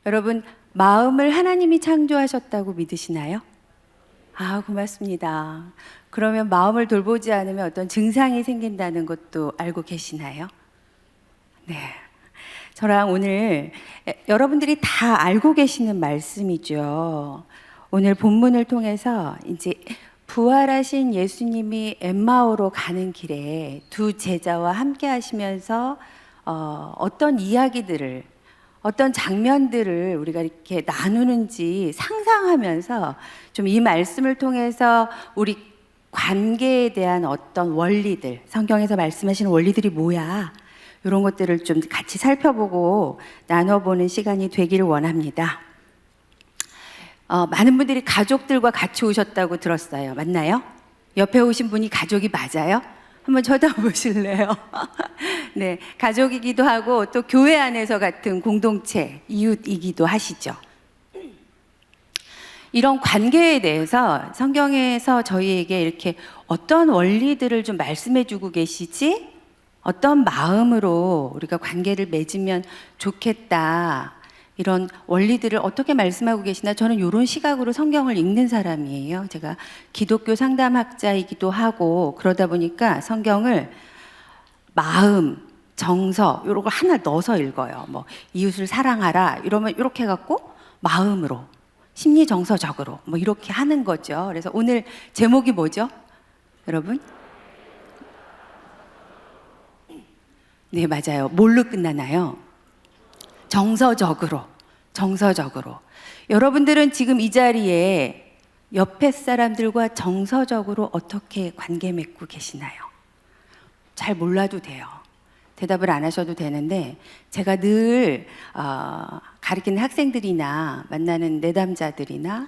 여러분, 마음을 하나님이 창조하셨다고 믿으시나요? 아, 고맙습니다. 그러면 마음을 돌보지 않으면 어떤 증상이 생긴다는 것도 알고 계시나요? 네. 저랑 오늘 여러분들이 다 알고 계시는 말씀이죠. 오늘 본문을 통해서 이제 부활하신 예수님이 엠마오로 가는 길에 두 제자와 함께 하시면서 어떤 이야기들을, 어떤 장면들을 우리가 이렇게 나누는지 상상하면서 좀 이 말씀을 통해서 우리 관계에 대한 어떤 원리들, 성경에서 말씀하시는 원리들이 뭐야? 이런 것들을 좀 같이 살펴보고 나눠보는 시간이 되기를 원합니다. 많은 분들이 가족들과 같이 오셨다고 들었어요. 맞나요? 옆에 오신 분이 가족이 맞아요? 한번 쳐다보실래요? 네, 가족이기도 하고 또 교회 안에서 같은 공동체, 이웃이기도 하시죠. 이런 관계에 대해서 성경에서 저희에게 이렇게 어떤 원리들을 좀 말씀해 주고 계시지? 어떤 마음으로 우리가 관계를 맺으면 좋겠다. 이런 원리들을 어떻게 말씀하고 계시나 저는 이런 시각으로 성경을 읽는 사람이에요. 제가 기독교 상담학자이기도 하고 그러다 보니까 성경을 마음, 정서 이런 걸 하나 넣어서 읽어요. 뭐 이웃을 사랑하라 이러면 이렇게 해갖고 마음으로 심리 정서적으로 뭐 이렇게 하는 거죠. 그래서 오늘 제목이 뭐죠, 여러분? 네, 맞아요. 뭘로 끝나나요? 정서적으로. 정서적으로. 여러분들은 지금 이 자리에 옆에 사람들과 정서적으로 어떻게 관계 맺고 계시나요? 잘 몰라도 돼요. 대답을 안 하셔도 되는데 제가 늘 가르치는 학생들이나 만나는 내담자들이나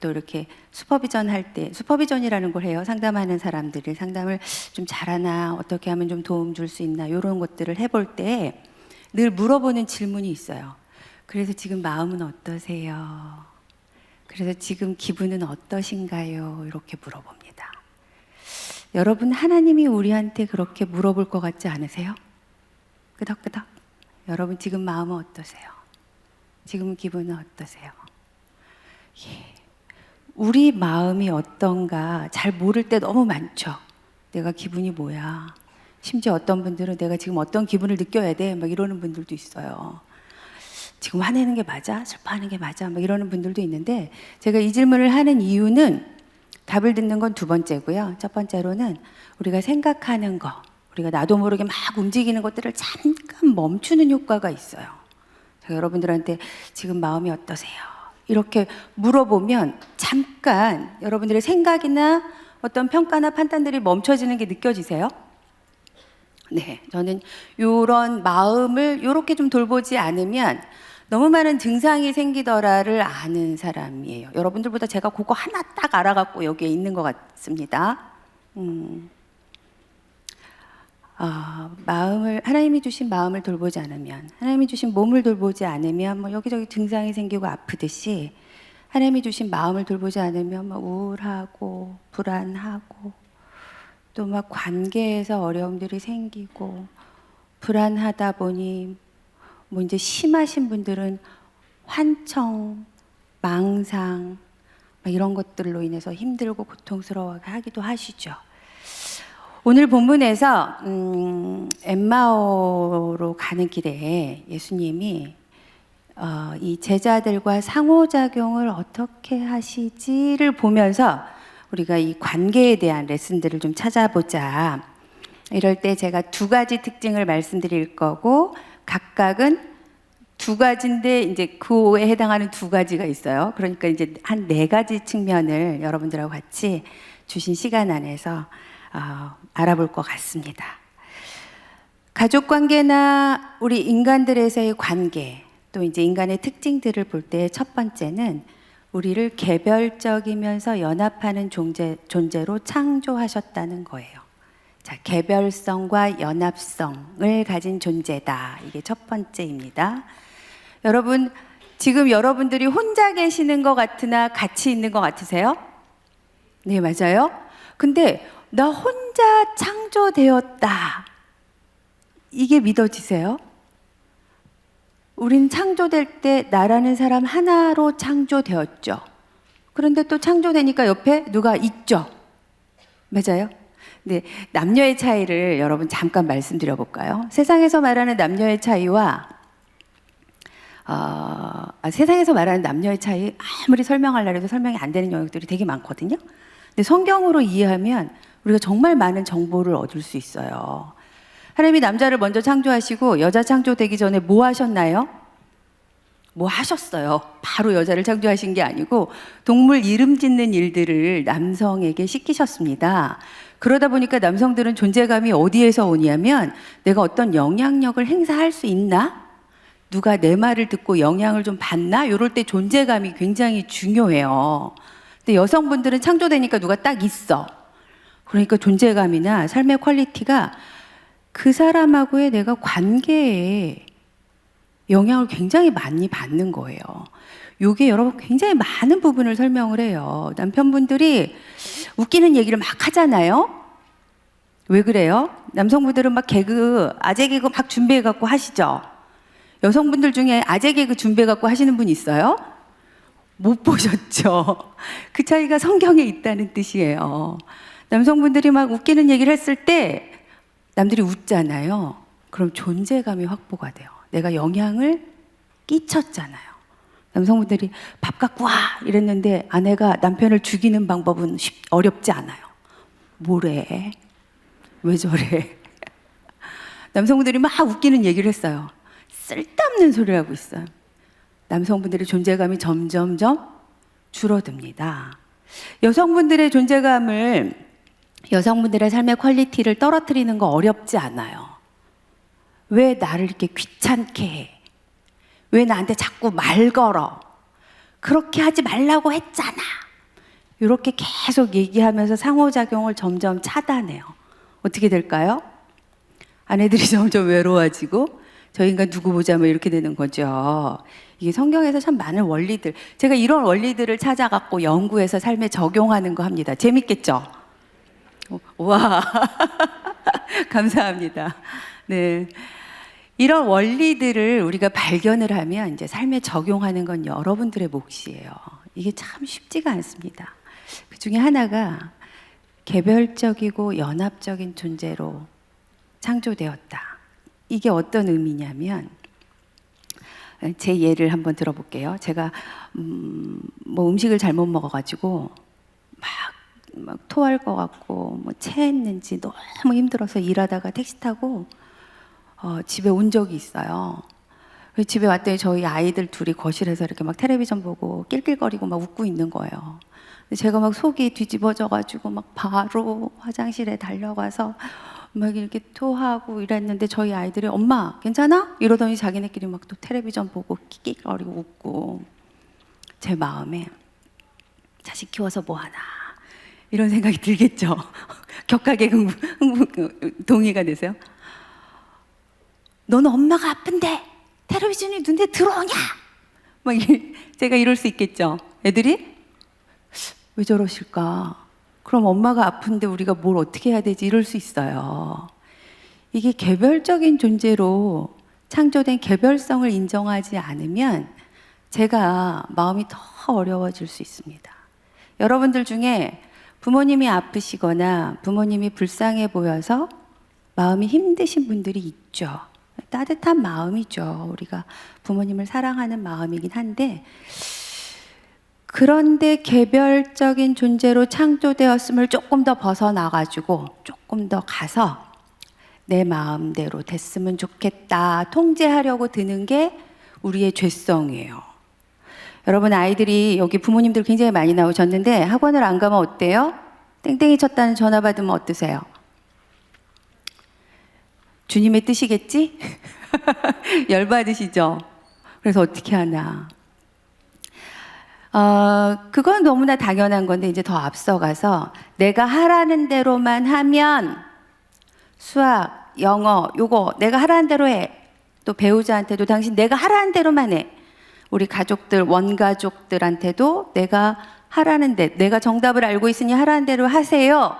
또 이렇게 슈퍼비전 할 때, 슈퍼비전이라는 걸 해요. 상담하는 사람들이 상담을 좀 잘하나, 어떻게 하면 좀 도움 줄 수 있나, 이런 것들을 해볼 때 늘 물어보는 질문이 있어요. 그래서 지금 마음은 어떠세요? 그래서 지금 기분은 어떠신가요? 이렇게 물어봅니다. 여러분, 하나님이 우리한테 그렇게 물어볼 것 같지 않으세요? 끄덕끄덕. 여러분, 지금 마음은 어떠세요? 지금 기분은 어떠세요? 예. 우리 마음이 어떤가 잘 모를 때 너무 많죠. 내가 기분이 뭐야. 심지어 어떤 분들은 내가 지금 어떤 기분을 느껴야 돼 막 이러는 분들도 있어요. 지금 화내는 게 맞아? 슬퍼하는 게 맞아? 막 이러는 분들도 있는데 제가 이 질문을 하는 이유는 답을 듣는 건 두 번째고요. 첫 번째로는 우리가 생각하는 거, 우리가 나도 모르게 막 움직이는 것들을 잠깐 멈추는 효과가 있어요. 제가 여러분들한테 지금 마음이 어떠세요? 이렇게 물어보면 잠깐 여러분들의 생각이나 어떤 평가나 판단들이 멈춰지는 게 느껴지세요? 네, 저는 이런 마음을 이렇게 좀 돌보지 않으면 너무 많은 증상이 생기더라를 아는 사람이에요. 여러분들보다 제가 그거 하나 딱 알아갖고 여기에 있는 것 같습니다. 마음을, 하나님이 주신 마음을 돌보지 않으면, 하나님이 주신 몸을 돌보지 않으면 뭐 여기저기 증상이 생기고 아프듯이 하나님이 주신 마음을 돌보지 않으면 뭐 우울하고 불안하고 또 막 관계에서 어려움들이 생기고 불안하다 보니 뭐 이제 심하신 분들은 환청, 망상 막 이런 것들로 인해서 힘들고 고통스러워하게 하기도 하시죠. 오늘 본문에서 엠마오로 가는 길에 예수님이 이 제자들과 상호작용을 어떻게 하시지를 보면서 우리가 이 관계에 대한 레슨들을 좀 찾아보자. 이럴 때 제가 두 가지 특징을 말씀드릴 거고 각각은 두 가지인데 이제 그에 해당하는 두 가지가 있어요. 그러니까 이제 한 네 가지 측면을 여러분들하고 같이 주신 시간 안에서 알아볼 것 같습니다. 가족 관계나 우리 인간들에서의 관계, 또 이제 인간의 특징들을 볼 때 첫 번째는 우리를 개별적이면서 연합하는 존재로 창조하셨다는 거예요. 자, 개별성과 연합성을 가진 존재다. 이게 첫 번째입니다. 여러분, 지금 여러분들이 혼자 계시는 것 같으나 같이 있는 것 같으세요? 네, 맞아요. 근데 나 혼자 창조되었다. 이게 믿어지세요? 우린 창조될 때 나라는 사람 하나로 창조되었죠. 그런데 또 창조되니까 옆에 누가 있죠. 맞아요? 네, 남녀의 차이를 여러분 잠깐 말씀드려 볼까요? 세상에서 말하는 남녀의 차이와 세상에서 말하는 남녀의 차이 아무리 설명하려고 해도 설명이 안 되는 영역들이 되게 많거든요. 근데 성경으로 이해하면 우리가 정말 많은 정보를 얻을 수 있어요. 하나님이 남자를 먼저 창조하시고 여자 창조되기 전에 뭐 하셨나요? 뭐 하셨어요? 바로 여자를 창조하신 게 아니고 동물 이름 짓는 일들을 남성에게 시키셨습니다. 그러다 보니까 남성들은 존재감이 어디에서 오냐면 내가 어떤 영향력을 행사할 수 있나? 누가 내 말을 듣고 영향을 좀 받나? 이럴 때 존재감이 굉장히 중요해요. 근데 여성분들은 창조되니까 누가 딱 있어. 그러니까 존재감이나 삶의 퀄리티가 그 사람하고의 내가 관계에 영향을 굉장히 많이 받는 거예요. 요게 여러분 굉장히 많은 부분을 설명을 해요. 남편분들이 웃기는 얘기를 막 하잖아요. 왜 그래요? 남성분들은 막 아재 개그 막 준비해 갖고 하시죠. 여성분들 중에 아재 개그 준비해 갖고 하시는 분 있어요? 못 보셨죠? 그 차이가 성경에 있다는 뜻이에요. 남성분들이 막 웃기는 얘기를 했을 때 남들이 웃잖아요. 그럼 존재감이 확보가 돼요. 내가 영향을 끼쳤잖아요. 남성분들이 밥 갖고 와 이랬는데 아내가 남편을 죽이는 방법은 어렵지 않아요. 뭐래? 왜 저래? 남성분들이 막 웃기는 얘기를 했어요. 쓸데없는 소리를 하고 있어요. 남성분들의 존재감이 점점점 줄어듭니다. 여성분들의 존재감을, 여성분들의 삶의 퀄리티를 떨어뜨리는 거 어렵지 않아요. 왜 나를 이렇게 귀찮게 해? 왜 나한테 자꾸 말 걸어? 그렇게 하지 말라고 했잖아. 이렇게 계속 얘기하면서 상호작용을 점점 차단해요. 어떻게 될까요? 아내들이 점점 외로워지고 저 인간 두고 보자 뭐 이렇게 되는 거죠. 이게 성경에서 참 많은 원리들, 제가 이런 원리들을 찾아갖고 연구해서 삶에 적용하는 거 합니다. 재밌겠죠? 와 감사합니다. 네, 이런 원리들을 우리가 발견을 하면 이제 삶에 적용하는 건 여러분들의 몫이에요. 이게 참 쉽지가 않습니다. 그 중에 하나가 개별적이고 연합적인 존재로 창조되었다. 이게 어떤 의미냐면, 제 예를 한번 들어볼게요. 제가 뭐 음식을 잘못 먹어가지고 막 토할 것 같고 뭐 체했는지 너무 힘들어서 일하다가 택시 타고 집에 온 적이 있어요. 집에 왔더니 저희 아이들 둘이 거실에서 이렇게 막 텔레비전 보고 낄낄거리고 막 웃고 있는 거예요. 제가 막 속이 뒤집어져가지고 막 바로 화장실에 달려가서 막 이렇게 토하고 이랬는데 저희 아이들이 엄마 괜찮아? 이러더니 자기네끼리 막 또 텔레비전 보고 낄낄거리고 웃고, 제 마음에 자식 키워서 뭐하나 이런 생각이 들겠죠. 격하게 동의가 되세요? 너는 엄마가 아픈데 텔레비전이 눈에 들어오냐? 막 제가 이럴 수 있겠죠. 애들이 왜 저러실까? 그럼 엄마가 아픈데 우리가 뭘 어떻게 해야 되지? 이럴 수 있어요. 이게 개별적인 존재로 창조된 개별성을 인정하지 않으면 제가 마음이 더 어려워질 수 있습니다. 여러분들 중에 부모님이 아프시거나 부모님이 불쌍해 보여서 마음이 힘드신 분들이 있죠. 따뜻한 마음이죠. 우리가 부모님을 사랑하는 마음이긴 한데, 그런데 개별적인 존재로 창조되었음을 조금 더 벗어나가지고 조금 더 가서 내 마음대로 됐으면 좋겠다 통제하려고 드는 게 우리의 죄성이에요. 여러분, 아이들이 여기 부모님들 굉장히 많이 나오셨는데 학원을 안 가면 어때요? 땡땡이 쳤다는 전화 받으면 어떠세요? 주님의 뜻이겠지? 열받으시죠? 그래서 어떻게 하나? 그건 너무나 당연한 건데 이제 더 앞서가서 내가 하라는 대로만 하면 수학, 영어 요거 내가 하라는 대로 해. 또 배우자한테도 당신 내가 하라는 대로만 해. 우리 가족들, 원가족들한테도 내가 하라는 대, 내가 정답을 알고 있으니 하라는 대로 하세요.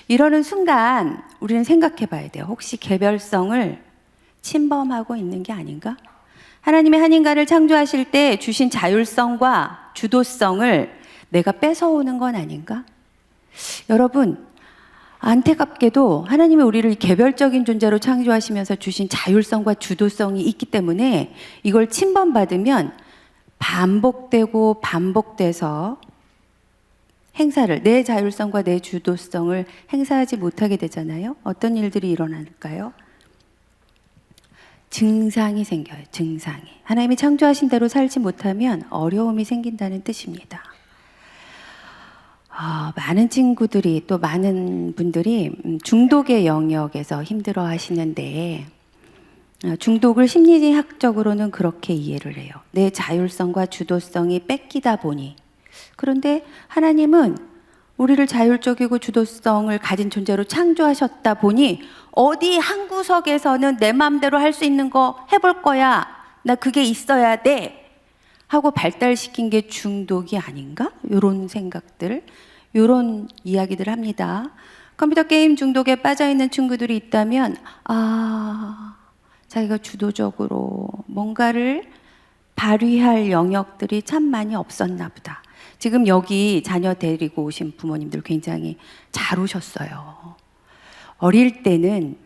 이러는 순간 우리는 생각해 봐야 돼요. 혹시 개별성을 침범하고 있는 게 아닌가? 하나님이 한 인간을 창조하실 때 주신 자율성과 주도성을 내가 뺏어오는 건 아닌가? 여러분, 안타깝게도 하나님이 우리를 개별적인 존재로 창조하시면서 주신 자율성과 주도성이 있기 때문에 이걸 침범받으면 반복되고 반복돼서 행사를, 내 자율성과 내 주도성을 행사하지 못하게 되잖아요. 어떤 일들이 일어날까요? 증상이 생겨요. 증상이. 하나님이 창조하신 대로 살지 못하면 어려움이 생긴다는 뜻입니다. 많은 친구들이, 또 많은 분들이 중독의 영역에서 힘들어 하시는데, 중독을 심리학적으로는 그렇게 이해를 해요. 내 자율성과 주도성이 뺏기다 보니. 그런데 하나님은 우리를 자율적이고 주도성을 가진 존재로 창조하셨다 보니 어디 한 구석에서는 내 마음대로 할 수 있는 거 해볼 거야. 나 그게 있어야 돼. 하고 발달시킨 게 중독이 아닌가? 이런 생각들, 이런 이야기들 합니다. 컴퓨터 게임 중독에 빠져있는 친구들이 있다면 자기가 주도적으로 뭔가를 발휘할 영역들이 참 많이 없었나 보다. 지금 여기 자녀 데리고 오신 부모님들 굉장히 잘 오셨어요. 어릴 때는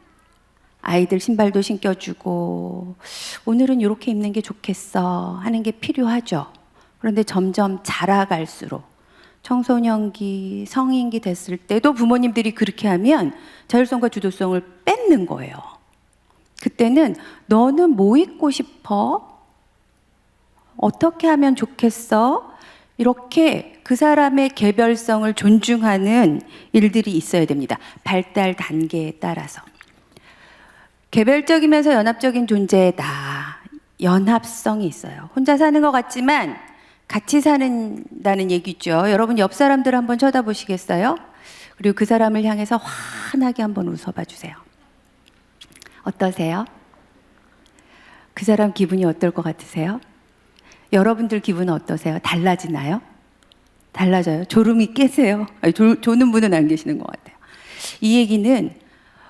아이들 신발도 신겨주고 오늘은 이렇게 입는 게 좋겠어 하는 게 필요하죠. 그런데 점점 자라갈수록 청소년기, 성인기 됐을 때도 부모님들이 그렇게 하면 자율성과 주도성을 뺏는 거예요. 그때는 너는 뭐 입고 싶어? 어떻게 하면 좋겠어? 이렇게 그 사람의 개별성을 존중하는 일들이 있어야 됩니다. 발달 단계에 따라서. 개별적이면서 연합적인 존재다. 연합성이 있어요. 혼자 사는 것 같지만 같이 사는다는 얘기죠. 여러분 옆 사람들 한번 쳐다보시겠어요? 그리고 그 사람을 향해서 환하게 한번 웃어봐 주세요. 어떠세요? 그 사람 기분이 어떨 것 같으세요? 여러분들 기분은 어떠세요? 달라지나요? 달라져요? 졸음이 깨세요? 아니, 조는 분은 안 계시는 것 같아요. 이 얘기는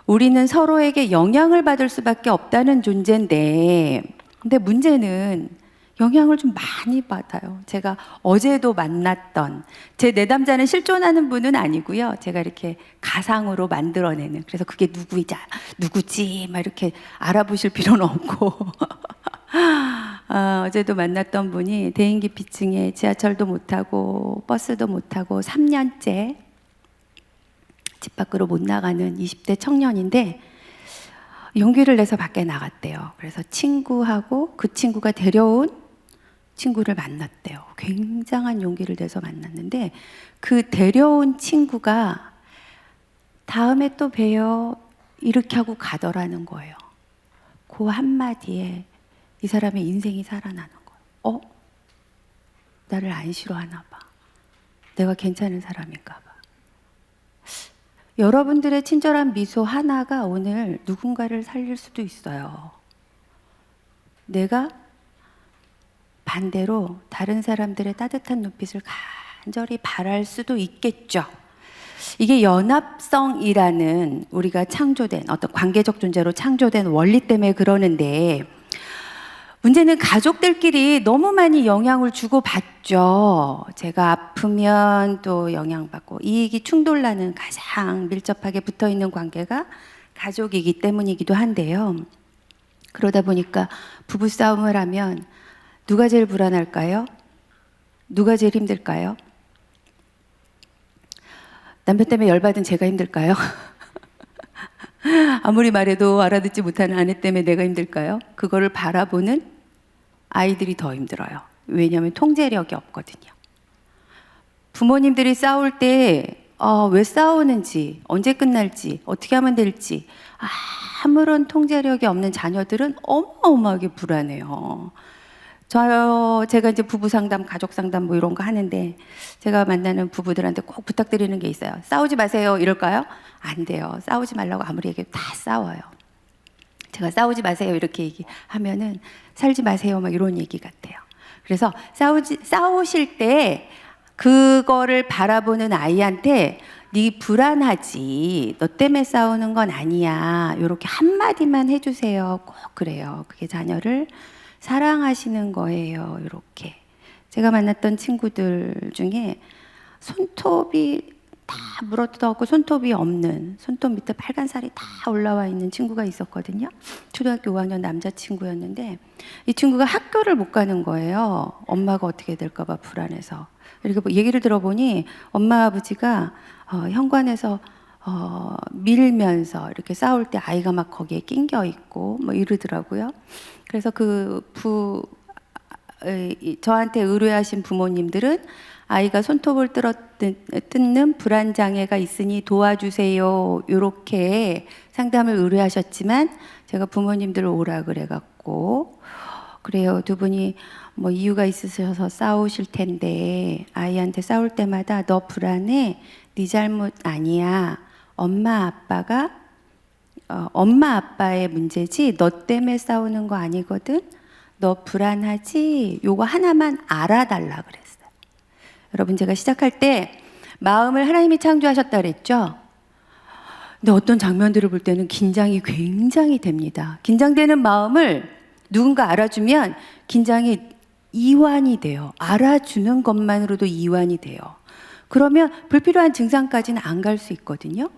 우리는 서로에게 영향을 받을 수밖에 없다는 존재인데, 근데 문제는 영향을 좀 많이 받아요. 제가 어제도 만났던 제 내담자는 실존하는 분은 아니고요. 제가 이렇게 가상으로 만들어내는, 그래서 그게 누구지 막 이렇게 알아보실 필요는 없고 어제도 만났던 분이 대인기피증에 지하철도 못 타고 버스도 못 타고 3년째 집 밖으로 못 나가는 20대 청년인데 용기를 내서 밖에 나갔대요. 그래서 친구하고 그 친구가 데려온 친구를 만났대요. 굉장한 용기를 내서 만났는데 그 데려온 친구가 다음에 또 봬요 이렇게 하고 가더라는 거예요. 그 한마디에 이 사람의 인생이 살아나는 거예요. 나를 안 싫어하나 봐. 내가 괜찮은 사람인가 봐. 여러분들의 친절한 미소 하나가 오늘 누군가를 살릴 수도 있어요. 내가 반대로 다른 사람들의 따뜻한 눈빛을 간절히 바랄 수도 있겠죠. 이게 연합성이라는 우리가 창조된 어떤 관계적 존재로 창조된 원리 때문에 그러는데, 문제는 가족들끼리 너무 많이 영향을 주고받죠. 제가 아프면 또 영향받고, 이익이 충돌나는 가장 밀접하게 붙어있는 관계가 가족이기 때문이기도 한데요. 그러다 보니까 부부싸움을 하면 누가 제일 불안할까요? 누가 제일 힘들까요? 남편 때문에 열받은 제가 힘들까요? 아무리 말해도 알아듣지 못하는 아내 때문에 내가 힘들까요? 그거를 바라보는 아이들이 더 힘들어요. 왜냐하면 통제력이 없거든요. 부모님들이 싸울 때 왜 싸우는지, 언제 끝날지, 어떻게 하면 될지 아무런 통제력이 없는 자녀들은 어마어마하게 불안해요. 제가 이제 부부 상담, 가족 상담 뭐 이런 거 하는데 제가 만나는 부부들한테 꼭 부탁드리는 게 있어요. 싸우지 마세요 이럴까요? 안 돼요. 싸우지 말라고 아무리 얘기해도 다 싸워요. 제가 싸우지 마세요 이렇게 얘기하면은 살지 마세요 막 이런 얘기 같아요. 그래서 싸우실 때 그거를 바라보는 아이한테 네 불안하지, 너 때문에 싸우는 건 아니야, 이렇게 한마디만 해주세요. 꼭 그래요. 그게 자녀를 사랑하시는 거예요. 이렇게. 제가 만났던 친구들 중에 손톱이 다 물어뜯어갖고 손톱이 없는, 손톱 밑에 빨간 살이 다 올라와 있는 친구가 있었거든요. 초등학교 5학년 남자친구였는데 이 친구가 학교를 못 가는 거예요. 엄마가 어떻게 될까봐 불안해서. 이렇게 뭐 얘기를 들어보니 엄마 아버지가 현관에서 밀면서 이렇게 싸울 때 아이가 막 거기에 낑겨 있고 뭐 이러더라고요. 그래서 저한테 의뢰하신 부모님들은 아이가 손톱을 뜯는 불안장애가 있으니 도와주세요. 이렇게 상담을 의뢰하셨지만 제가 부모님들 오라 그래갖고 그래요. 두 분이 뭐 이유가 있으셔서 싸우실 텐데 아이한테 싸울 때마다 너 불안해. 네 잘못 아니야. 엄마 아빠의 문제지 너 때문에 싸우는 거 아니거든. 너 불안하지? 요거 하나만 알아달라 그랬어요. 여러분 제가 시작할 때 마음을 하나님이 창조하셨다 그랬죠? 근데 어떤 장면들을 볼 때는 긴장이 굉장히 됩니다. 긴장되는 마음을 누군가 알아주면 긴장이 이완이 돼요. 알아주는 것만으로도 이완이 돼요. 그러면 불필요한 증상까지는 안 갈 수 있거든요.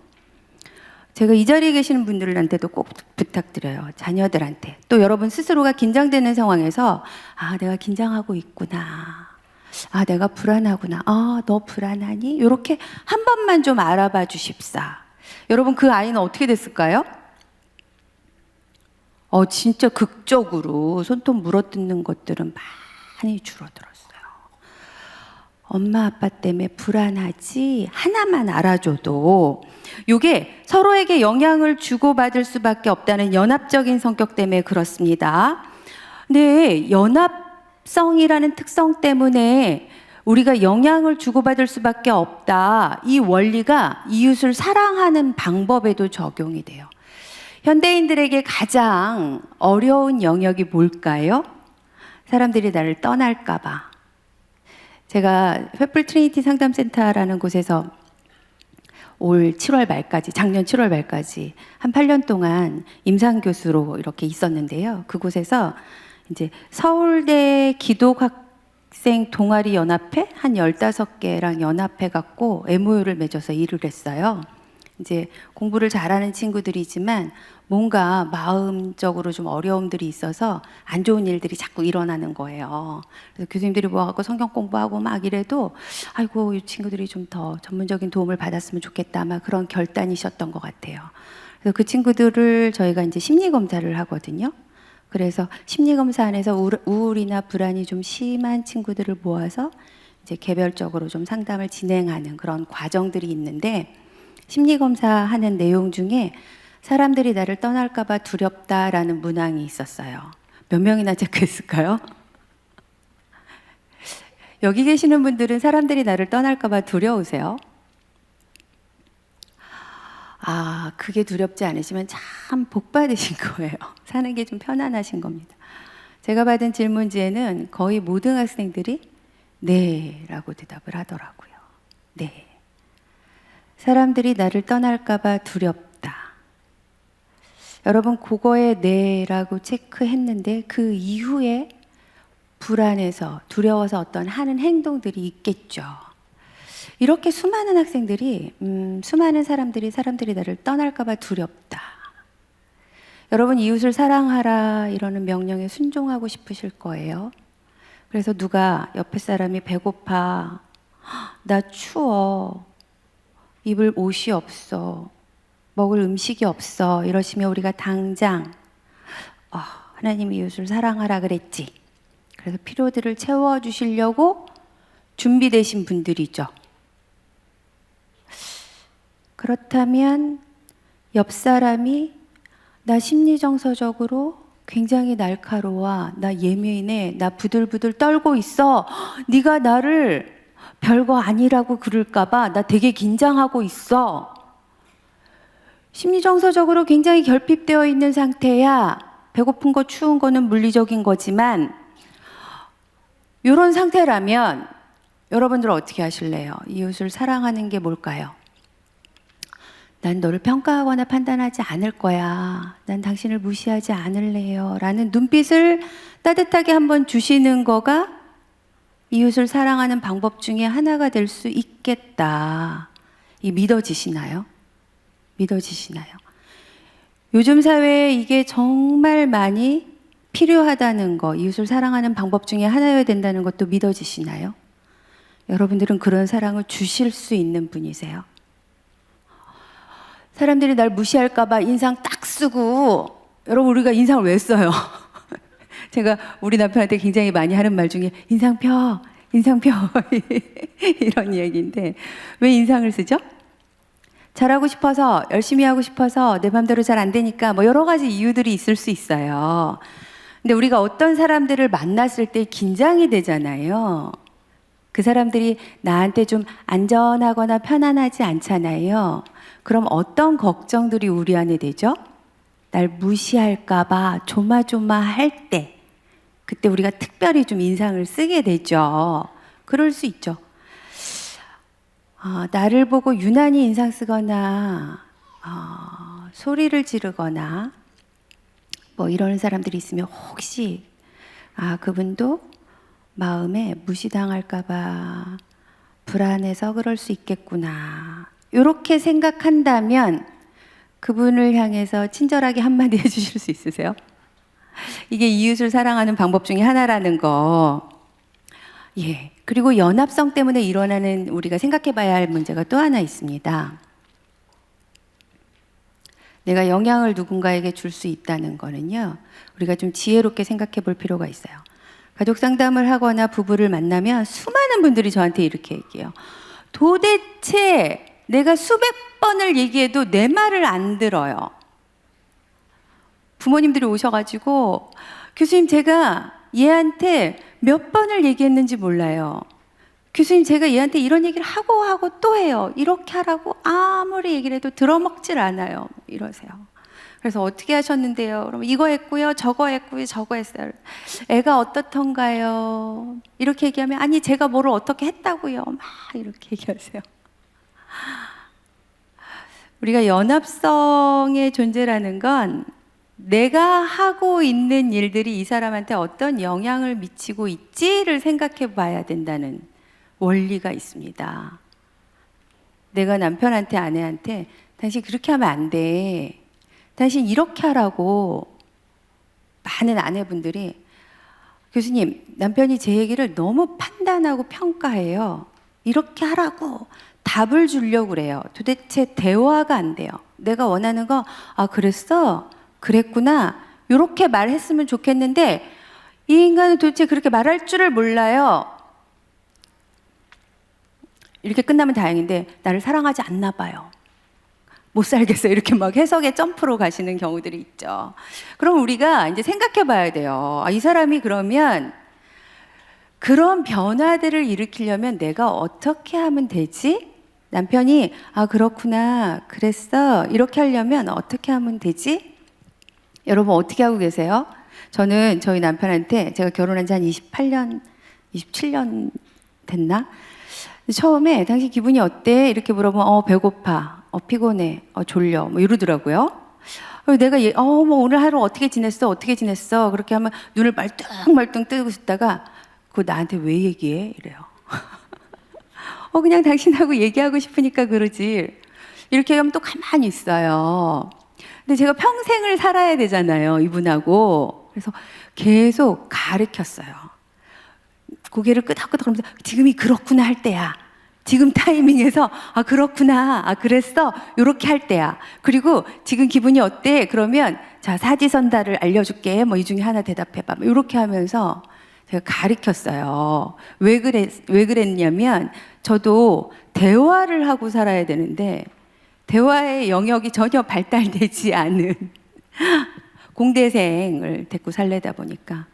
제가 이 자리에 계시는 분들한테도 꼭 부탁드려요. 자녀들한테. 또 여러분 스스로가 긴장되는 상황에서 아, 내가 긴장하고 있구나. 아, 내가 불안하구나. 아, 너 불안하니? 이렇게 한 번만 좀 알아봐 주십사. 여러분 그 아이는 어떻게 됐을까요? 진짜 극적으로 손톱 물어뜯는 것들은 많이 줄어들었어요. 엄마 아빠 때문에 불안하지 하나만 알아줘도 이게 서로에게 영향을 주고받을 수밖에 없다는 연합적인 성격 때문에 그렇습니다. 네, 연합성이라는 특성 때문에 우리가 영향을 주고받을 수밖에 없다. 이 원리가 이웃을 사랑하는 방법에도 적용이 돼요. 현대인들에게 가장 어려운 영역이 뭘까요? 사람들이 나를 떠날까 봐. 제가 횃불 트리니티 상담센터라는 곳에서 올 7월 말까지, 작년 7월 말까지 한 8년 동안 임상교수로 이렇게 있었는데요. 그곳에서 이제 서울대 기독학생 동아리 연합회 한 15개랑 연합해 갖고 MOU를 맺어서 일을 했어요. 이제 공부를 잘하는 친구들이지만 뭔가 마음적으로 좀 어려움들이 있어서 안 좋은 일들이 자꾸 일어나는 거예요. 그래서 교수님들이 모아갖고 성경 공부하고 막 이래도 아이고 이 친구들이 좀 더 전문적인 도움을 받았으면 좋겠다 아마 그런 결단이셨던 것 같아요. 그래서 그 친구들을 저희가 이제 심리 검사를 하거든요. 그래서 심리 검사 안에서 우울이나 불안이 좀 심한 친구들을 모아서 이제 개별적으로 좀 상담을 진행하는 그런 과정들이 있는데 심리 검사하는 내용 중에 사람들이 나를 떠날까봐 두렵다라는 문항이 있었어요. 몇 명이나 체크했을까요? 여기 계시는 분들은 사람들이 나를 떠날까봐 두려우세요? 아, 그게 두렵지 않으시면 참 복 받으신 거예요. 사는 게 좀 편안하신 겁니다. 제가 받은 질문지에는 거의 모든 학생들이 네 라고 대답을 하더라고요. 네. 사람들이 나를 떠날까봐 두렵다. 여러분 그거에 네라고 체크했는데 그 이후에 불안해서 두려워서 어떤 하는 행동들이 있겠죠. 이렇게 수많은 학생들이 수많은 사람들이 나를 떠날까봐 두렵다. 여러분 이웃을 사랑하라 이러는 명령에 순종하고 싶으실 거예요. 그래서 누가 옆에 사람이 배고파, 나 추워, 입을 옷이 없어, 먹을 음식이 없어 이러시면 우리가 당장 하나님이 이웃을 사랑하라 그랬지. 그래서 필요들을 채워주시려고 준비되신 분들이죠. 그렇다면 옆 사람이 나 심리정서적으로 굉장히 날카로워, 나 예민해, 나 부들부들 떨고 있어, 네가 나를 별거 아니라고 그럴까봐 나 되게 긴장하고 있어. 심리정서적으로 굉장히 결핍되어 있는 상태야. 배고픈 거 추운 거는 물리적인 거지만 이런 상태라면 여러분들 어떻게 하실래요? 이웃을 사랑하는 게 뭘까요? 난 너를 평가하거나 판단하지 않을 거야. 난 당신을 무시하지 않을래요. 라는 눈빛을 따뜻하게 한번 주시는 거가 이웃을 사랑하는 방법 중에 하나가 될 수 있겠다. 이 믿어지시나요? 믿어지시나요? 요즘 사회에 이게 정말 많이 필요하다는 거, 이웃을 사랑하는 방법 중에 하나여야 된다는 것도 믿어지시나요? 여러분들은 그런 사랑을 주실 수 있는 분이세요? 사람들이 날 무시할까봐 인상 딱 쓰고, 여러분, 우리가 인상을 왜 써요? 제가 우리 남편한테 굉장히 많이 하는 말 중에 인상 펴 이런 얘기인데, 왜 인상을 쓰죠? 잘하고 싶어서, 열심히 하고 싶어서, 내 맘대로 잘 안 되니까 뭐 여러 가지 이유들이 있을 수 있어요. 근데 우리가 어떤 사람들을 만났을 때 긴장이 되잖아요. 그 사람들이 나한테 좀 안전하거나 편안하지 않잖아요. 그럼 어떤 걱정들이 우리 안에 되죠? 날 무시할까봐 조마조마할 때, 그때 우리가 특별히 좀 인상을 쓰게 되죠. 그럴 수 있죠. 나를 보고 유난히 인상 쓰거나 소리를 지르거나 뭐 이런 사람들이 있으면 혹시 그분도 마음에 무시당할까봐 불안해서 그럴 수 있겠구나. 이렇게 생각한다면 그분을 향해서 친절하게 한마디 해주실 수 있으세요? 이게 이웃을 사랑하는 방법 중에 하나라는 거. 예. 그리고 연합성 때문에 일어나는 우리가 생각해 봐야 할 문제가 또 하나 있습니다. 내가 영향을 누군가에게 줄 수 있다는 거는요, 우리가 좀 지혜롭게 생각해 볼 필요가 있어요. 가족 상담을 하거나 부부를 만나면 수많은 분들이 저한테 이렇게 얘기해요. 도대체 내가 수백 번을 얘기해도 내 말을 안 들어요. 부모님들이 오셔가지고, 교수님, 제가 얘한테 몇 번을 얘기했는지 몰라요. 교수님, 제가 얘한테 이런 얘기를 하고 또 해요. 이렇게 하라고 아무리 얘기를 해도 들어먹질 않아요. 이러세요. 그래서 어떻게 하셨는데요? 그러면 이거 했고요, 저거 했고요, 저거 했어요. 애가 어떻던가요? 이렇게 얘기하면 아니, 제가 뭐를 어떻게 했다고요. 막 이렇게 얘기하세요. 우리가 연합성의 존재라는 건 내가 하고 있는 일들이 이 사람한테 어떤 영향을 미치고 있지를 생각해 봐야 된다는 원리가 있습니다. 내가 남편한테, 아내한테 당신 그렇게 하면 안 돼. 당신 이렇게 하라고. 많은 아내분들이 교수님, 남편이 제 얘기를 너무 판단하고 평가해요. 이렇게 하라고 답을 주려고 그래요. 도대체 대화가 안 돼요. 내가 원하는 거, 그랬어? 그랬구나. 이렇게 말했으면 좋겠는데 이 인간은 도대체 그렇게 말할 줄을 몰라요. 이렇게 끝나면 다행인데 나를 사랑하지 않나 봐요. 못 살겠어요. 이렇게 막 해석의 점프로 가시는 경우들이 있죠. 그럼 우리가 이제 생각해 봐야 돼요. 이 사람이 그러면 그런 변화들을 일으키려면 내가 어떻게 하면 되지? 남편이 그렇구나, 그랬어, 이렇게 하려면 어떻게 하면 되지? 여러분 어떻게 하고 계세요? 저는 저희 남편한테, 제가 결혼한 지 한 28년, 27년 됐나? 처음에 당신 기분이 어때? 이렇게 물어보면 배고파, 피곤해, 졸려, 뭐 이러더라고요. 내가 뭐 오늘 하루 어떻게 지냈어? 어떻게 지냈어? 그렇게 하면 눈을 말뚱말뚱 뜨고 있다가 그거 나한테 왜 얘기해? 이래요. 그냥 당신하고 얘기하고 싶으니까 그러지. 이렇게 하면 또 가만히 있어요. 근데 제가 평생을 살아야 되잖아요, 이분하고. 그래서 계속 가르쳤어요. 고개를 끄덕끄덕 하면서 지금이 그렇구나 할 때야. 지금 타이밍에서 그렇구나, 그랬어, 요렇게 할 때야. 그리고 지금 기분이 어때? 그러면 자, 사지선다를 알려줄게. 뭐 이 중에 하나 대답해봐. 뭐 요렇게 하면서 제가 가르쳤어요. 왜 그랬냐면 저도 대화를 하고 살아야 되는데 대화의 영역이 전혀 발달되지 않은 공대생을 데리고 살려다 보니까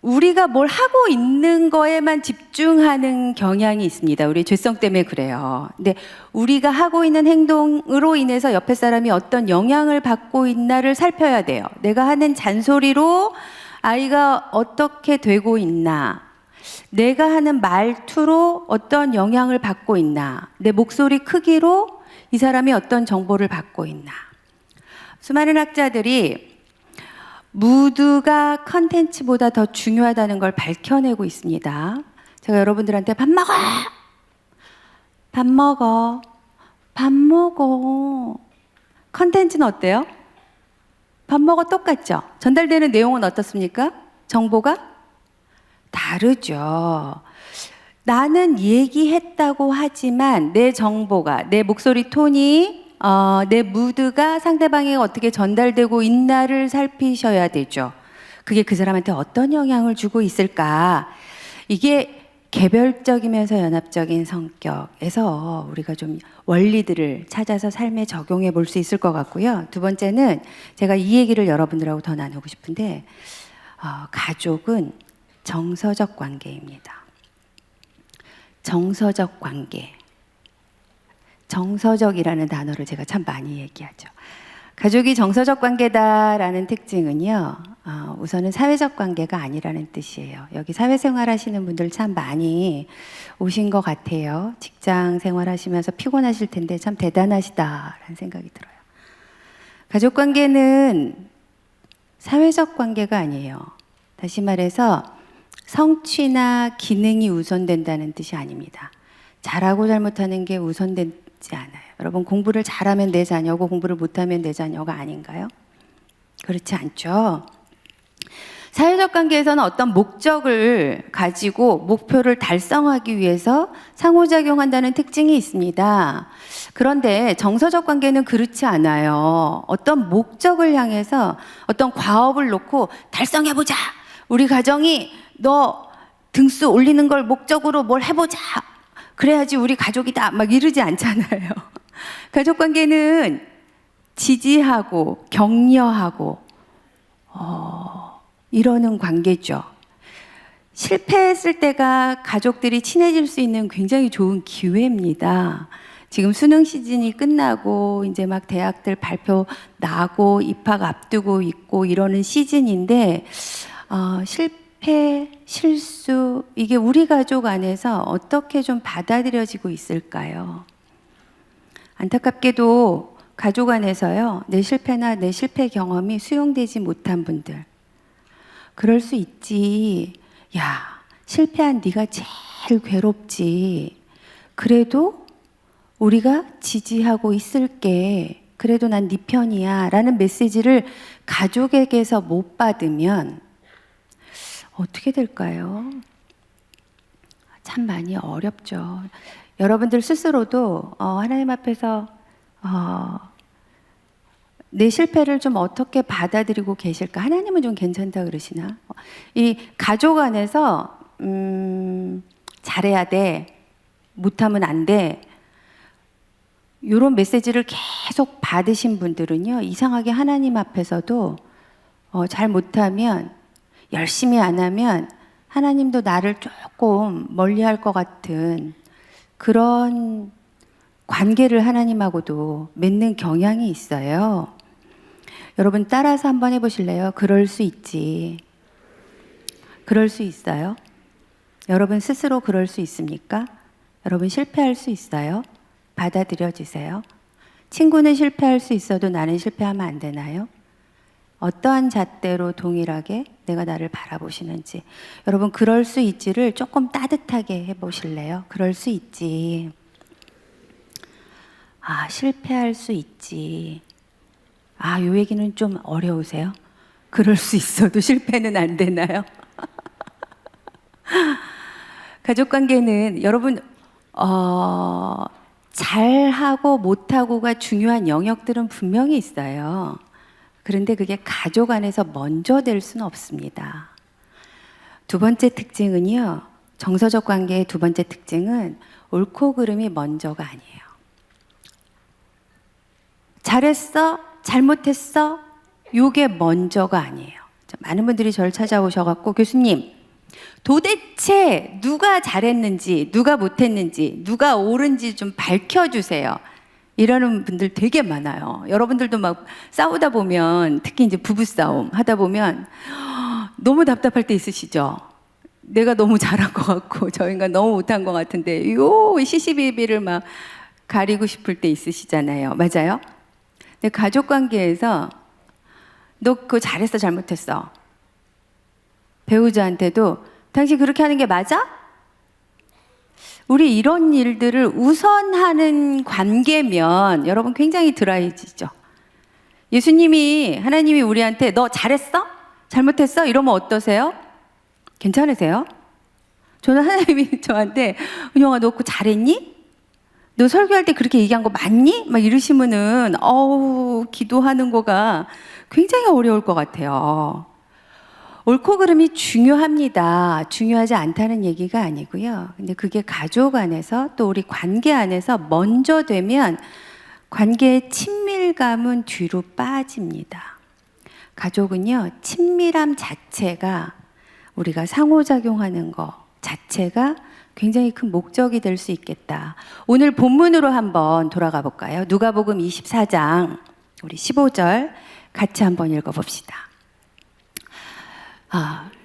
우리가 뭘 하고 있는 거에만 집중하는 경향이 있습니다. 우리 죄성 때문에 그래요. 근데 우리가 하고 있는 행동으로 인해서 옆에 사람이 어떤 영향을 받고 있나를 살펴야 돼요. 내가 하는 잔소리로 아이가 어떻게 되고 있나. 내가 하는 말투로 어떤 영향을 받고 있나, 내 목소리 크기로 이 사람이 어떤 정보를 받고 있나. 수많은 학자들이 무드가 컨텐츠보다 더 중요하다는 걸 밝혀내고 있습니다. 제가 여러분들한테 밥 먹어! 밥 먹어. 밥 먹어. 컨텐츠는 어때요? 밥 먹어 똑같죠? 전달되는 내용은 어떻습니까? 정보가 다르죠. 나는 얘기했다고 하지만 내 정보가, 내 목소리 톤이, 내 무드가 상대방에게 어떻게 전달되고 있나를 살피셔야 되죠. 그게 그 사람한테 어떤 영향을 주고 있을까? 이게 개별적이면서 연합적인 성격에서 우리가 좀 원리들을 찾아서 삶에 적용해 볼 수 있을 것 같고요. 두 번째는 제가 이 얘기를 여러분들하고 더 나누고 싶은데, 가족은 정서적 관계입니다. 정서적 관계. 정서적이라는 단어를 제가 참 많이 얘기하죠. 가족이 정서적 관계다라는 특징은요, 우선은 사회적 관계가 아니라는 뜻이에요. 여기 사회생활 하시는 분들 참 많이 오신 것 같아요. 직장 생활 하시면서 피곤하실 텐데 참 대단하시다라는 생각이 들어요. 가족 관계는 사회적 관계가 아니에요. 다시 말해서 성취나 기능이 우선된다는 뜻이 아닙니다. 잘하고 잘못하는 게 우선되지 않아요. 여러분, 공부를 잘하면 내 자녀고 공부를 못하면 내 자녀가 아닌가요? 그렇지 않죠. 사회적 관계에서는 어떤 목적을 가지고 목표를 달성하기 위해서 상호작용한다는 특징이 있습니다. 그런데 정서적 관계는 그렇지 않아요. 어떤 목적을 향해서 어떤 과업을 놓고 달성해보자. 우리 가정이 너 등수 올리는 걸 목적으로 뭘 해보자. 그래야지 우리 가족이다. 막 이러지 않잖아요. 가족 관계는 지지하고 격려하고 이러는 관계죠. 실패했을 때가 가족들이 친해질 수 있는 굉장히 좋은 기회입니다. 지금 수능 시즌이 끝나고 이제 막 대학들 발표 나고 입학 앞두고 있고 이러는 시즌인데 실패, 실수 이게 우리 가족 안에서 어떻게 좀 받아들여지고 있을까요? 안타깝게도 가족 안에서요, 내 실패나 내 실패 경험이 수용되지 못한 분들, 그럴 수 있지. 야, 실패한 네가 제일 괴롭지. 그래도 우리가 지지하고 있을게. 그래도 난 네 편이야. 라는 메시지를 가족에게서 못 받으면 어떻게 될까요? 참 많이 어렵죠. 여러분들 스스로도 하나님 앞에서 내 실패를 좀 어떻게 받아들이고 계실까? 하나님은 좀 괜찮다 그러시나? 이 가족 안에서 잘해야 돼, 못하면 안 돼, 이런 메시지를 계속 받으신 분들은요, 이상하게 하나님 앞에서도 잘 못하면, 열심히 안 하면 하나님도 나를 조금 멀리할 것 같은 그런 관계를 하나님하고도 맺는 경향이 있어요. 여러분 따라서 한번 해보실래요? 그럴 수 있지. 그럴 수 있어요? 여러분 스스로 그럴 수 있습니까? 여러분 실패할 수 있어요? 받아들여 주세요. 친구는 실패할 수 있어도 나는 실패하면 안 되나요? 어떠한 잣대로 동일하게 내가 나를 바라보시는지. 여러분 그럴 수 있지를 조금 따뜻하게 해보실래요? 그럴 수 있지. 실패할 수 있지. 요 얘기는 좀 어려우세요? 그럴 수 있어도 실패는 안 되나요? 가족관계는 여러분 잘하고 못하고가 중요한 영역들은 분명히 있어요. 그런데 그게 가족 안에서 먼저 될 수는 없습니다. 두 번째 특징은요, 정서적 관계의 두 번째 특징은 옳고 그름이 먼저가 아니에요. 잘했어? 잘못했어? 요게 먼저가 아니에요. 많은 분들이 저를 찾아오셔갖고, 교수님, 도대체 누가 잘했는지, 누가 못했는지, 누가 옳은지 좀 밝혀주세요. 이러는 분들 되게 많아요. 여러분들도 막 싸우다 보면, 특히 이제 부부싸움 하다 보면 너무 답답할 때 있으시죠? 내가 너무 잘한 것 같고 저 인간 너무 못한 것 같은데 요 시시비비를 막 가리고 싶을 때 있으시잖아요. 맞아요? 근데 가족 관계에서 너 그거 잘했어 잘못했어, 배우자한테도 당신 그렇게 하는 게 맞아? 우리 이런 일들을 우선하는 관계면 여러분 굉장히 드라이해지죠. 하나님이 우리한테 너 잘했어? 잘못했어? 이러면 어떠세요? 괜찮으세요? 저는 하나님이 저한테 은영아 너 그거 잘했니? 너 설교할 때 그렇게 얘기한 거 맞니? 막 이러시면은 기도하는 거가 굉장히 어려울 것 같아요. 옳고 그름이 중요합니다. 중요하지 않다는 얘기가 아니고요. 근데 그게 가족 안에서 또 우리 관계 안에서 먼저 되면 관계의 친밀감은 뒤로 빠집니다. 가족은요, 친밀함 자체가 우리가 상호작용하는 거 자체가 굉장히 큰 목적이 될 수 있겠다. 오늘 본문으로 한번 돌아가 볼까요? 누가복음 24장 우리 15절 같이 한번 읽어봅시다.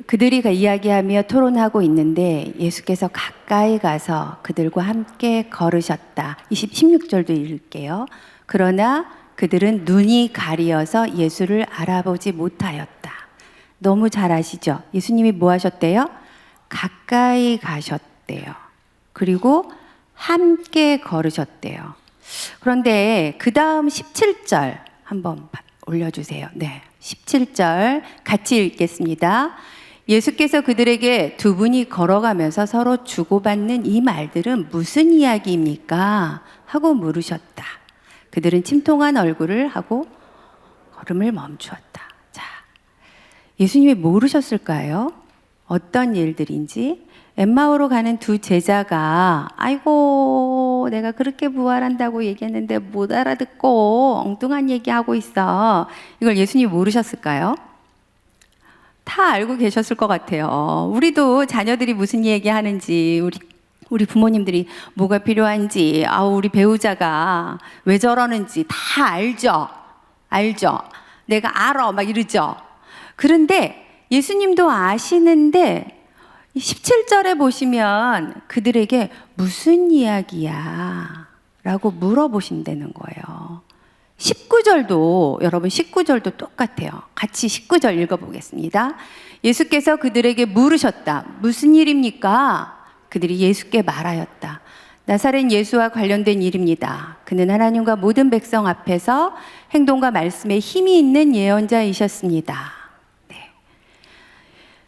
그들이 이야기하며 토론하고 있는데 예수께서 가까이 가서 그들과 함께 걸으셨다. 16절도 읽을게요. 그러나 그들은 눈이 가리어서 예수를 알아보지 못하였다. 너무 잘 아시죠? 예수님이 뭐 하셨대요? 가까이 가셨대요. 그리고 함께 걸으셨대요. 그런데 그 다음 17절 한번 올려주세요. 네, 17절 같이 읽겠습니다. 예수께서 그들에게 두 분이 걸어가면서 서로 주고받는 이 말들은 무슨 이야기입니까? 하고 물으셨다. 그들은 침통한 얼굴을 하고 걸음을 멈추었다. 자, 예수님이 모르셨을까요? 어떤 일들인지. 엠마오로 가는 두 제자가 아이고 내가 그렇게 부활한다고 얘기했는데 못 알아듣고 엉뚱한 얘기하고 있어. 이걸 예수님이 모르셨을까요? 다 알고 계셨을 것 같아요. 우리도 자녀들이 무슨 얘기하는지, 우리 부모님들이 뭐가 필요한지, 우리 배우자가 왜 저러는지 다 알죠. 내가 알아 막 이러죠. 그런데 예수님도 아시는데 17절에 보시면 그들에게 무슨 이야기야? 라고 물어보신다는 거예요. 19절도, 여러분 19절도 똑같아요. 같이 19절 읽어보겠습니다. 예수께서 그들에게 물으셨다. 무슨 일입니까? 그들이 예수께 말하였다. 나사렛 예수와 관련된 일입니다. 그는 하나님과 모든 백성 앞에서 행동과 말씀에 힘이 있는 예언자이셨습니다.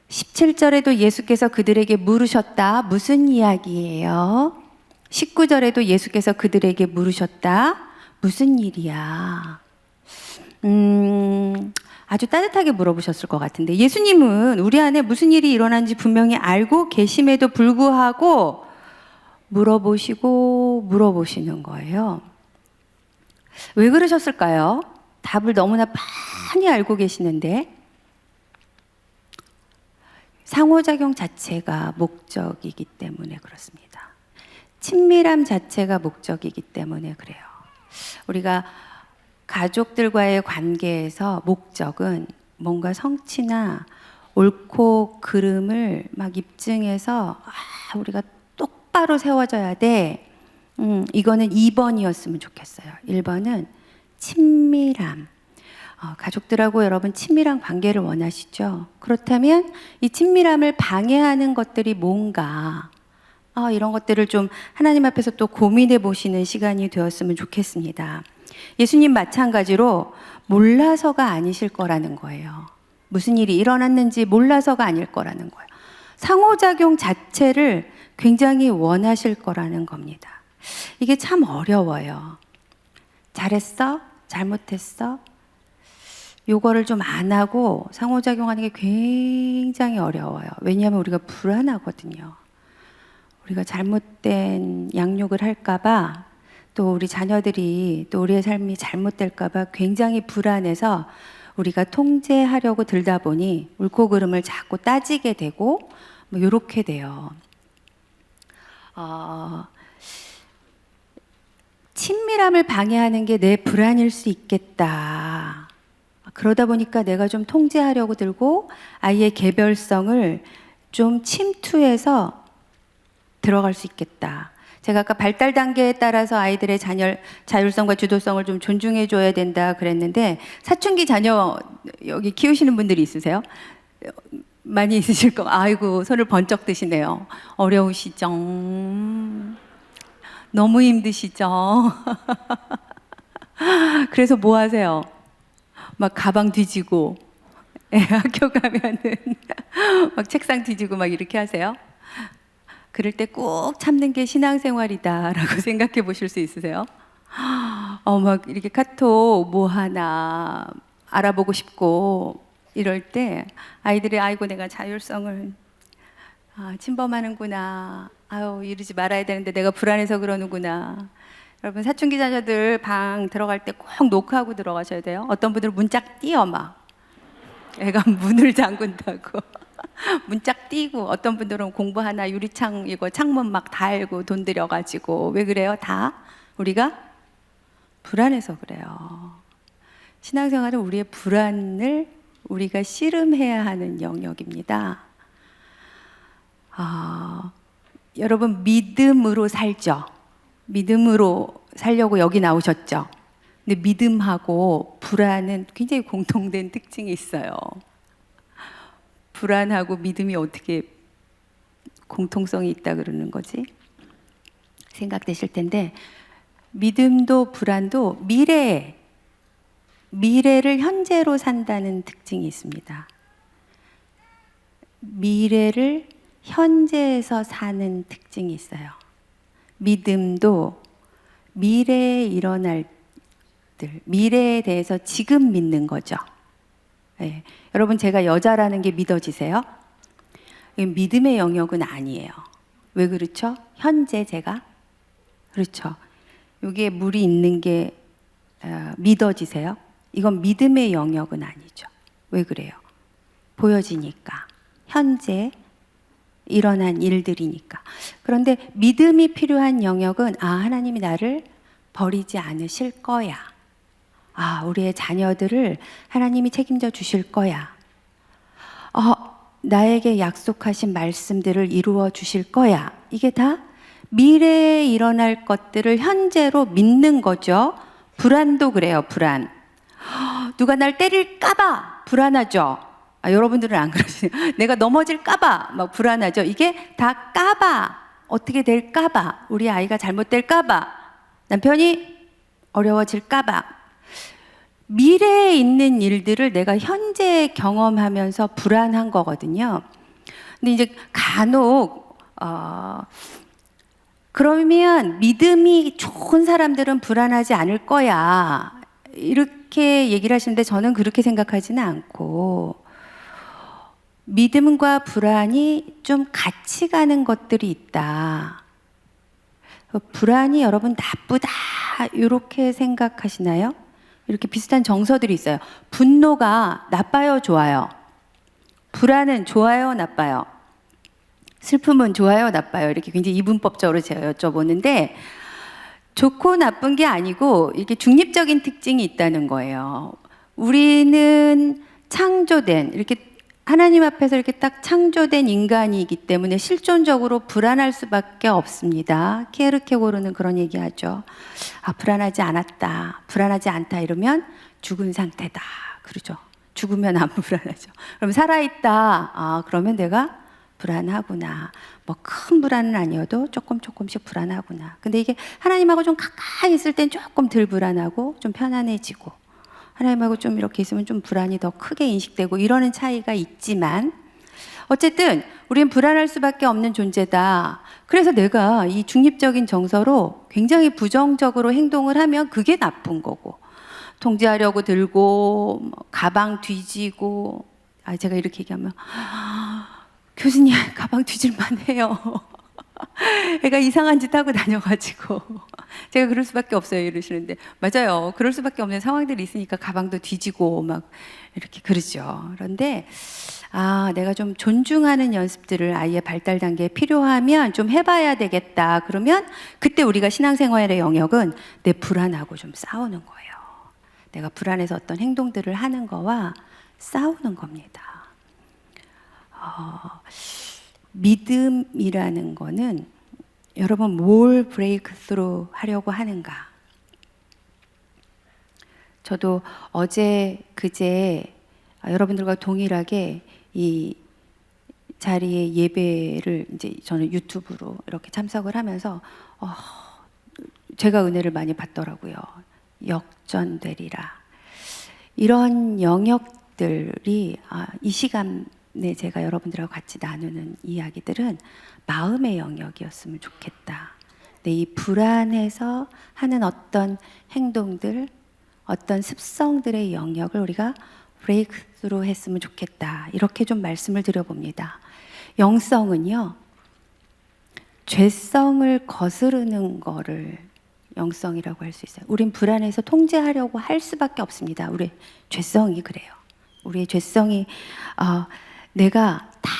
17절에도 예수께서 그들에게 물으셨다. 무슨 이야기예요? 19절에도 예수께서 그들에게 물으셨다. 무슨 일이야? 아주 따뜻하게 물어보셨을 것 같은데 예수님은 우리 안에 무슨 일이 일어난지 분명히 알고 계심에도 불구하고 물어보시는 거예요. 왜 그러셨을까요? 답을 너무나 많이 알고 계시는데 상호작용 자체가 목적이기 때문에 그렇습니다. 친밀함 자체가 목적이기 때문에 그래요. 우리가 가족들과의 관계에서 목적은 뭔가 성취나 옳고 그름을 막 입증해서 우리가 똑바로 세워져야 돼. 이거는 2번이었으면 좋겠어요. 1번은 친밀함. 가족들하고 여러분 친밀한 관계를 원하시죠? 그렇다면 이 친밀함을 방해하는 것들이 뭔가 이런 것들을 좀 하나님 앞에서 또 고민해 보시는 시간이 되었으면 좋겠습니다. 예수님 마찬가지로 몰라서가 아니실 거라는 거예요. 무슨 일이 일어났는지 몰라서가 아닐 거라는 거예요. 상호작용 자체를 굉장히 원하실 거라는 겁니다. 이게 참 어려워요. 잘했어? 잘못했어? 요거를 좀 안 하고 상호작용하는 게 굉장히 어려워요. 왜냐하면 우리가 불안하거든요. 우리가 잘못된 양육을 할까봐, 또 우리 자녀들이 또 우리의 삶이 잘못될까봐 굉장히 불안해서 우리가 통제하려고 들다 보니 옳고 그름을 자꾸 따지게 되고 뭐 이렇게 돼요. 친밀함을 방해하는 게 내 불안일 수 있겠다. 그러다 보니까 내가 좀 통제하려고 들고 아이의 개별성을 좀 침투해서 들어갈 수 있겠다. 제가 아까 발달 단계에 따라서 아이들의 자율성과 주도성을 좀 존중해 줘야 된다 그랬는데, 사춘기 자녀 여기 키우시는 분들이 있으세요? 많이 있으실 거. 아이고, 손을 번쩍 드시네요. 어려우시죠? 너무 힘드시죠? 그래서 뭐 하세요? 막 가방 뒤지고, 학교 가면은 막 책상 뒤지고 막 이렇게 하세요? 그럴 때 꼭 참는 게 신앙생활이다라고 생각해 보실 수 있으세요? 막 이렇게 카톡 뭐 하나 알아보고 싶고 이럴 때 아이들이 아이고 내가 자율성을 침범하는구나. 아유 이러지 말아야 되는데 내가 불안해서 그러는구나. 여러분 사춘기 자녀들 방 들어갈 때 꼭 노크하고 들어가셔야 돼요. 어떤 분들은 문짝 띄어 막 애가 문을 잠근다고 문짝 띄고, 어떤 분들은 공부하나 유리창 이거 창문 막 달고 돈 들여가지고. 왜 그래요? 다 우리가 불안해서 그래요. 신앙생활은 우리의 불안을 우리가 씨름해야 하는 영역입니다. 여러분 믿음으로 살죠. 믿음으로 살려고 여기 나오셨죠. 근데 믿음하고 불안은 굉장히 공통된 특징이 있어요. 불안하고 믿음이 어떻게 공통성이 있다 그러는 거지? 생각되실 텐데, 믿음도 불안도 미래를 현재로 산다는 특징이 있습니다. 미래를 현재에서 사는 특징이 있어요. 믿음도 미래에 일어날 들, 미래에 대해서 지금 믿는 거죠. 네. 여러분 제가 여자라는 게 믿어지세요? 믿음의 영역은 아니에요. 왜 그렇죠? 현재 제가 그렇죠. 여기에 물이 있는 게 믿어지세요? 이건 믿음의 영역은 아니죠. 왜 그래요? 보여지니까. 현재 일어난 일들이니까. 그런데 믿음이 필요한 영역은 하나님이 나를 버리지 않으실 거야. 우리의 자녀들을 하나님이 책임져 주실 거야. 나에게 약속하신 말씀들을 이루어 주실 거야. 이게 다 미래에 일어날 것들을 현재로 믿는 거죠. 불안도 그래요, 불안. 누가 날 때릴까봐 불안하죠. 여러분들은 안 그러시네요. 내가 넘어질까봐 막 불안하죠. 이게 다 까봐. 어떻게 될까봐. 우리 아이가 잘못될까봐. 남편이 어려워질까봐. 미래에 있는 일들을 내가 현재 경험하면서 불안한 거거든요. 근데 이제 간혹 그러면 믿음이 좋은 사람들은 불안하지 않을 거야. 이렇게 얘기를 하시는데 저는 그렇게 생각하지는 않고, 믿음과 불안이 좀 같이 가는 것들이 있다. 불안이 여러분 나쁘다 이렇게 생각하시나요? 이렇게 비슷한 정서들이 있어요. 분노가 나빠요, 좋아요? 불안은 좋아요, 나빠요? 슬픔은 좋아요, 나빠요? 이렇게 굉장히 이분법적으로 제가 여쭤보는데, 좋고 나쁜 게 아니고 이렇게 중립적인 특징이 있다는 거예요. 우리는 창조된, 이렇게 하나님 앞에서 이렇게 딱 창조된 인간이기 때문에 실존적으로 불안할 수밖에 없습니다. 키에르케고르는 그런 얘기하죠. 불안하지 않았다, 불안하지 않다 이러면 죽은 상태다 그러죠. 죽으면 안 불안하죠. 그럼 살아있다, 그러면 내가 불안하구나. 뭐 큰 불안은 아니어도 조금씩 불안하구나. 근데 이게 하나님하고 좀 가까이 있을 땐 조금 덜 불안하고 좀 편안해지고, 하나님하고 좀 이렇게 있으면 좀 불안이 더 크게 인식되고 이러는 차이가 있지만, 어쨌든 우리는 불안할 수밖에 없는 존재다. 그래서 내가 이 중립적인 정서로 굉장히 부정적으로 행동을 하면 그게 나쁜 거고, 통제하려고 들고 가방 뒤지고, 제가 이렇게 얘기하면 교수님 가방 뒤질만 해요. 애가 이상한 짓 하고 다녀가지고 제가 그럴 수밖에 없어요 이러시는데, 맞아요. 그럴 수밖에 없는 상황들이 있으니까 가방도 뒤지고 막 이렇게 그러죠. 그런데 내가 좀 존중하는 연습들을 아이의 발달 단계에 필요하면 좀 해봐야 되겠다. 그러면 그때 우리가 신앙생활의 영역은 내 불안하고 좀 싸우는 거예요. 내가 불안해서 어떤 행동들을 하는 거와 싸우는 겁니다. 믿음이라는 거는 여러분 뭘 브레이크 스루 하려고 하는가? 저도 어제 그제 여러분들과 동일하게 이 자리에 예배를 이제 저는 유튜브로 이렇게 참석을 하면서 제가 은혜를 많이 받더라고요. 역전되리라. 이런 영역들이 이 시간에 제가 여러분들하고 같이 나누는 이야기들은 마음의 영역이었으면 좋겠다. 근데 이 불안해서 하는 어떤 행동들, 어떤 습성들의 영역을 우리가 브레이크스루 했으면 좋겠다. 이렇게 좀 말씀을 드려봅니다. 영성은요, 죄성을 거스르는 거를 영성이라고 할 수 있어요. 우린 불안해서 통제하려고 할 수밖에 없습니다. 우리 죄성이 그래요. 우리의 죄성이 내가 다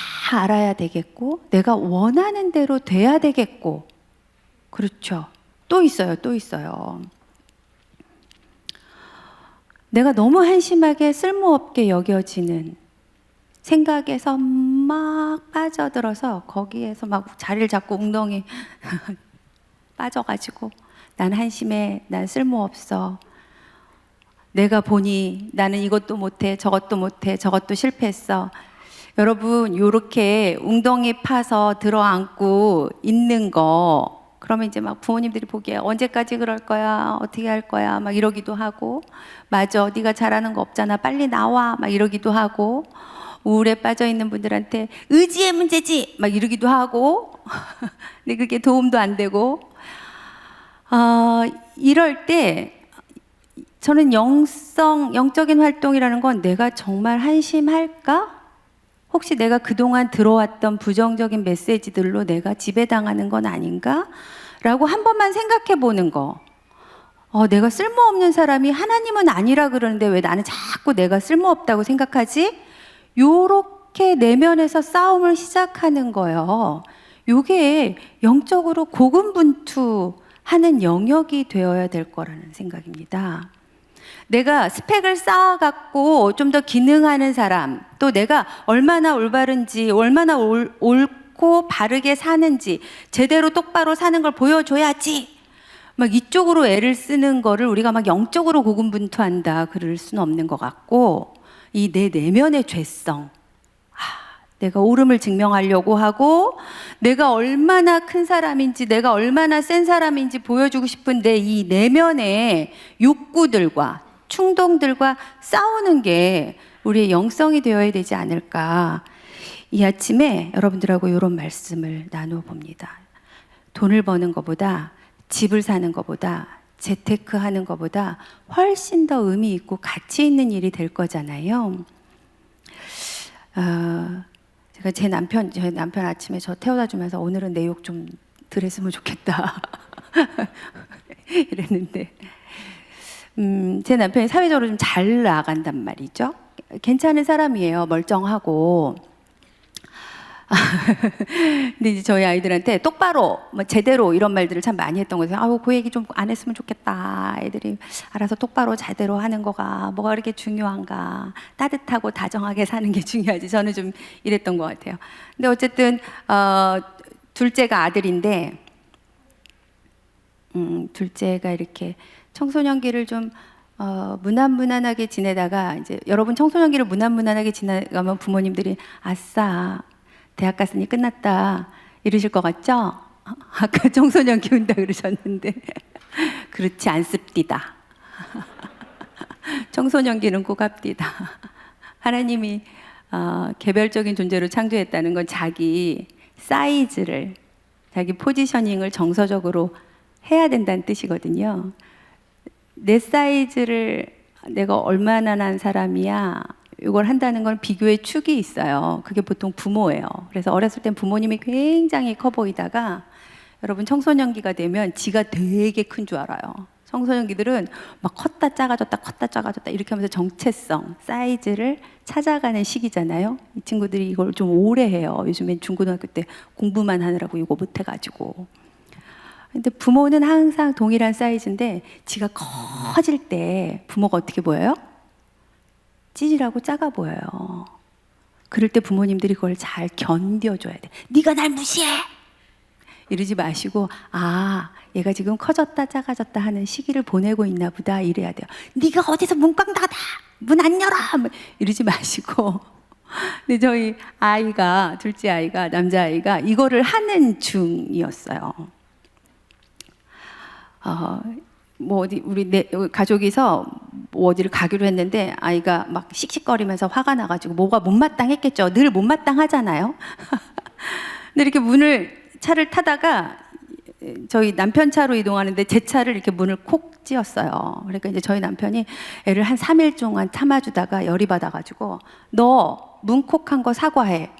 알아야 되겠고, 내가 원하는 대로 돼야 되겠고, 그렇죠. 또 있어요. 내가 너무 한심하게 쓸모없게 여겨지는 생각에서 막 빠져들어서 거기에서 막 자리를 잡고 웅덩이 빠져가지고 난 한심해, 난 쓸모없어, 내가 보니 나는 이것도 못해, 저것도 실패했어. 여러분, 요렇게 웅덩이 파서 들어앉고 있는 거, 그러면 이제 막 부모님들이 보기에 언제까지 그럴 거야, 어떻게 할 거야, 막 이러기도 하고, 맞아, 네가 잘하는 거 없잖아, 빨리 나와, 막 이러기도 하고, 우울에 빠져 있는 분들한테 의지의 문제지, 막 이러기도 하고, 근데 그게 도움도 안 되고, 이럴 때 저는 영적인 활동이라는 건 내가 정말 한심할까? 혹시 내가 그동안 들어왔던 부정적인 메시지들로 내가 지배당하는 건 아닌가? 라고 한 번만 생각해 보는 거. 내가 쓸모없는 사람이 하나님은 아니라 그러는데 왜 나는 자꾸 내가 쓸모없다고 생각하지? 요렇게 내면에서 싸움을 시작하는 거예요. 요게 영적으로 고군분투하는 영역이 되어야 될 거라는 생각입니다. 내가 스펙을 쌓아갖고 좀 더 기능하는 사람, 또 내가 얼마나 올바른지, 얼마나 옳고 바르게 사는지, 제대로 똑바로 사는 걸 보여줘야지, 막 이쪽으로 애를 쓰는 거를 우리가 막 영적으로 고군분투한다 그럴 수는 없는 것 같고, 이 내 내면의 죄성, 내가 옳음을 증명하려고 하고 내가 얼마나 큰 사람인지, 내가 얼마나 센 사람인지 보여주고 싶은데 이 내면의 욕구들과 충동들과 싸우는 게 우리의 영성이 되어야 되지 않을까. 이 아침에 여러분들하고 이런 말씀을 나누어 봅니다. 돈을 버는 것보다, 집을 사는 것보다, 재테크 하는 것보다 훨씬 더 의미 있고 가치 있는 일이 될 거잖아요. 제가 제 남편 아침에 저 태워다 주면서 오늘은 내 욕 좀 들었으면 좋겠다 이랬는데, 제 남편이 사회적으로 좀 잘 나간단 말이죠. 괜찮은 사람이에요. 멀쩡하고. 근데 이제 저희 아이들한테 똑바로, 뭐 제대로 이런 말들을 참 많이 했던 거예요. 그 얘기 좀 안 했으면 좋겠다. 애들이 알아서 똑바로 제대로 하는 거가 뭐가 그렇게 중요한가. 따뜻하고 다정하게 사는 게 중요하지. 저는 좀 이랬던 것 같아요. 근데 어쨌든 둘째가 아들인데, 둘째가 이렇게 청소년기를 좀 무난무난하게 지내다가, 이제 여러분 청소년기를 무난무난하게 지나가면 부모님들이 아싸, 대학 갔으니 끝났다 이러실 것 같죠? 아까 청소년기 온다 그러셨는데 그렇지 않습니다. 청소년기는 꼭 합디다. 하나님이 개별적인 존재로 창조했다는 건 자기 사이즈를, 자기 포지셔닝을 정서적으로 해야 된다는 뜻이거든요. 내 사이즈를 내가 얼마나 난 사람이야, 이걸 한다는 건 비교의 축이 있어요. 그게 보통 부모예요. 그래서 어렸을 땐 부모님이 굉장히 커 보이다가 여러분 청소년기가 되면 지가 되게 큰 줄 알아요. 청소년기들은 막 컸다 작아졌다 이렇게 하면서 정체성, 사이즈를 찾아가는 시기잖아요. 이 친구들이 이걸 좀 오래 해요. 요즘엔 중고등학교 때 공부만 하느라고 이거 못 해가지고. 근데 부모는 항상 동일한 사이즈인데 지가 커질 때 부모가 어떻게 보여요? 찌질하고 작아 보여요. 그럴 때 부모님들이 그걸 잘 견뎌줘야 돼. 네가 날 무시해! 이러지 마시고, 아, 얘가 지금 커졌다 작아졌다 하는 시기를 보내고 있나 보다 이래야 돼요. 네가 어디서 문꽝 닫아! 문 안 열어! 이러지 마시고. 근데 저희 아이가, 둘째 아이가, 남자아이가 이거를 하는 중이었어요. 뭐 어디 우리 가족이서 뭐 어디를 가기로 했는데 아이가 막 씩씩거리면서 화가 나가지고 뭐가 못마땅했겠죠. 늘 못마땅하잖아요. 근데 이렇게 차를 타다가 저희 남편 차로 이동하는데 제 차를 이렇게 문을 콕 찧었어요. 그러니까 이제 저희 남편이 애를 한 3일 동안 참아주다가 열이 받아가지고 너 문 콕한 거 사과해.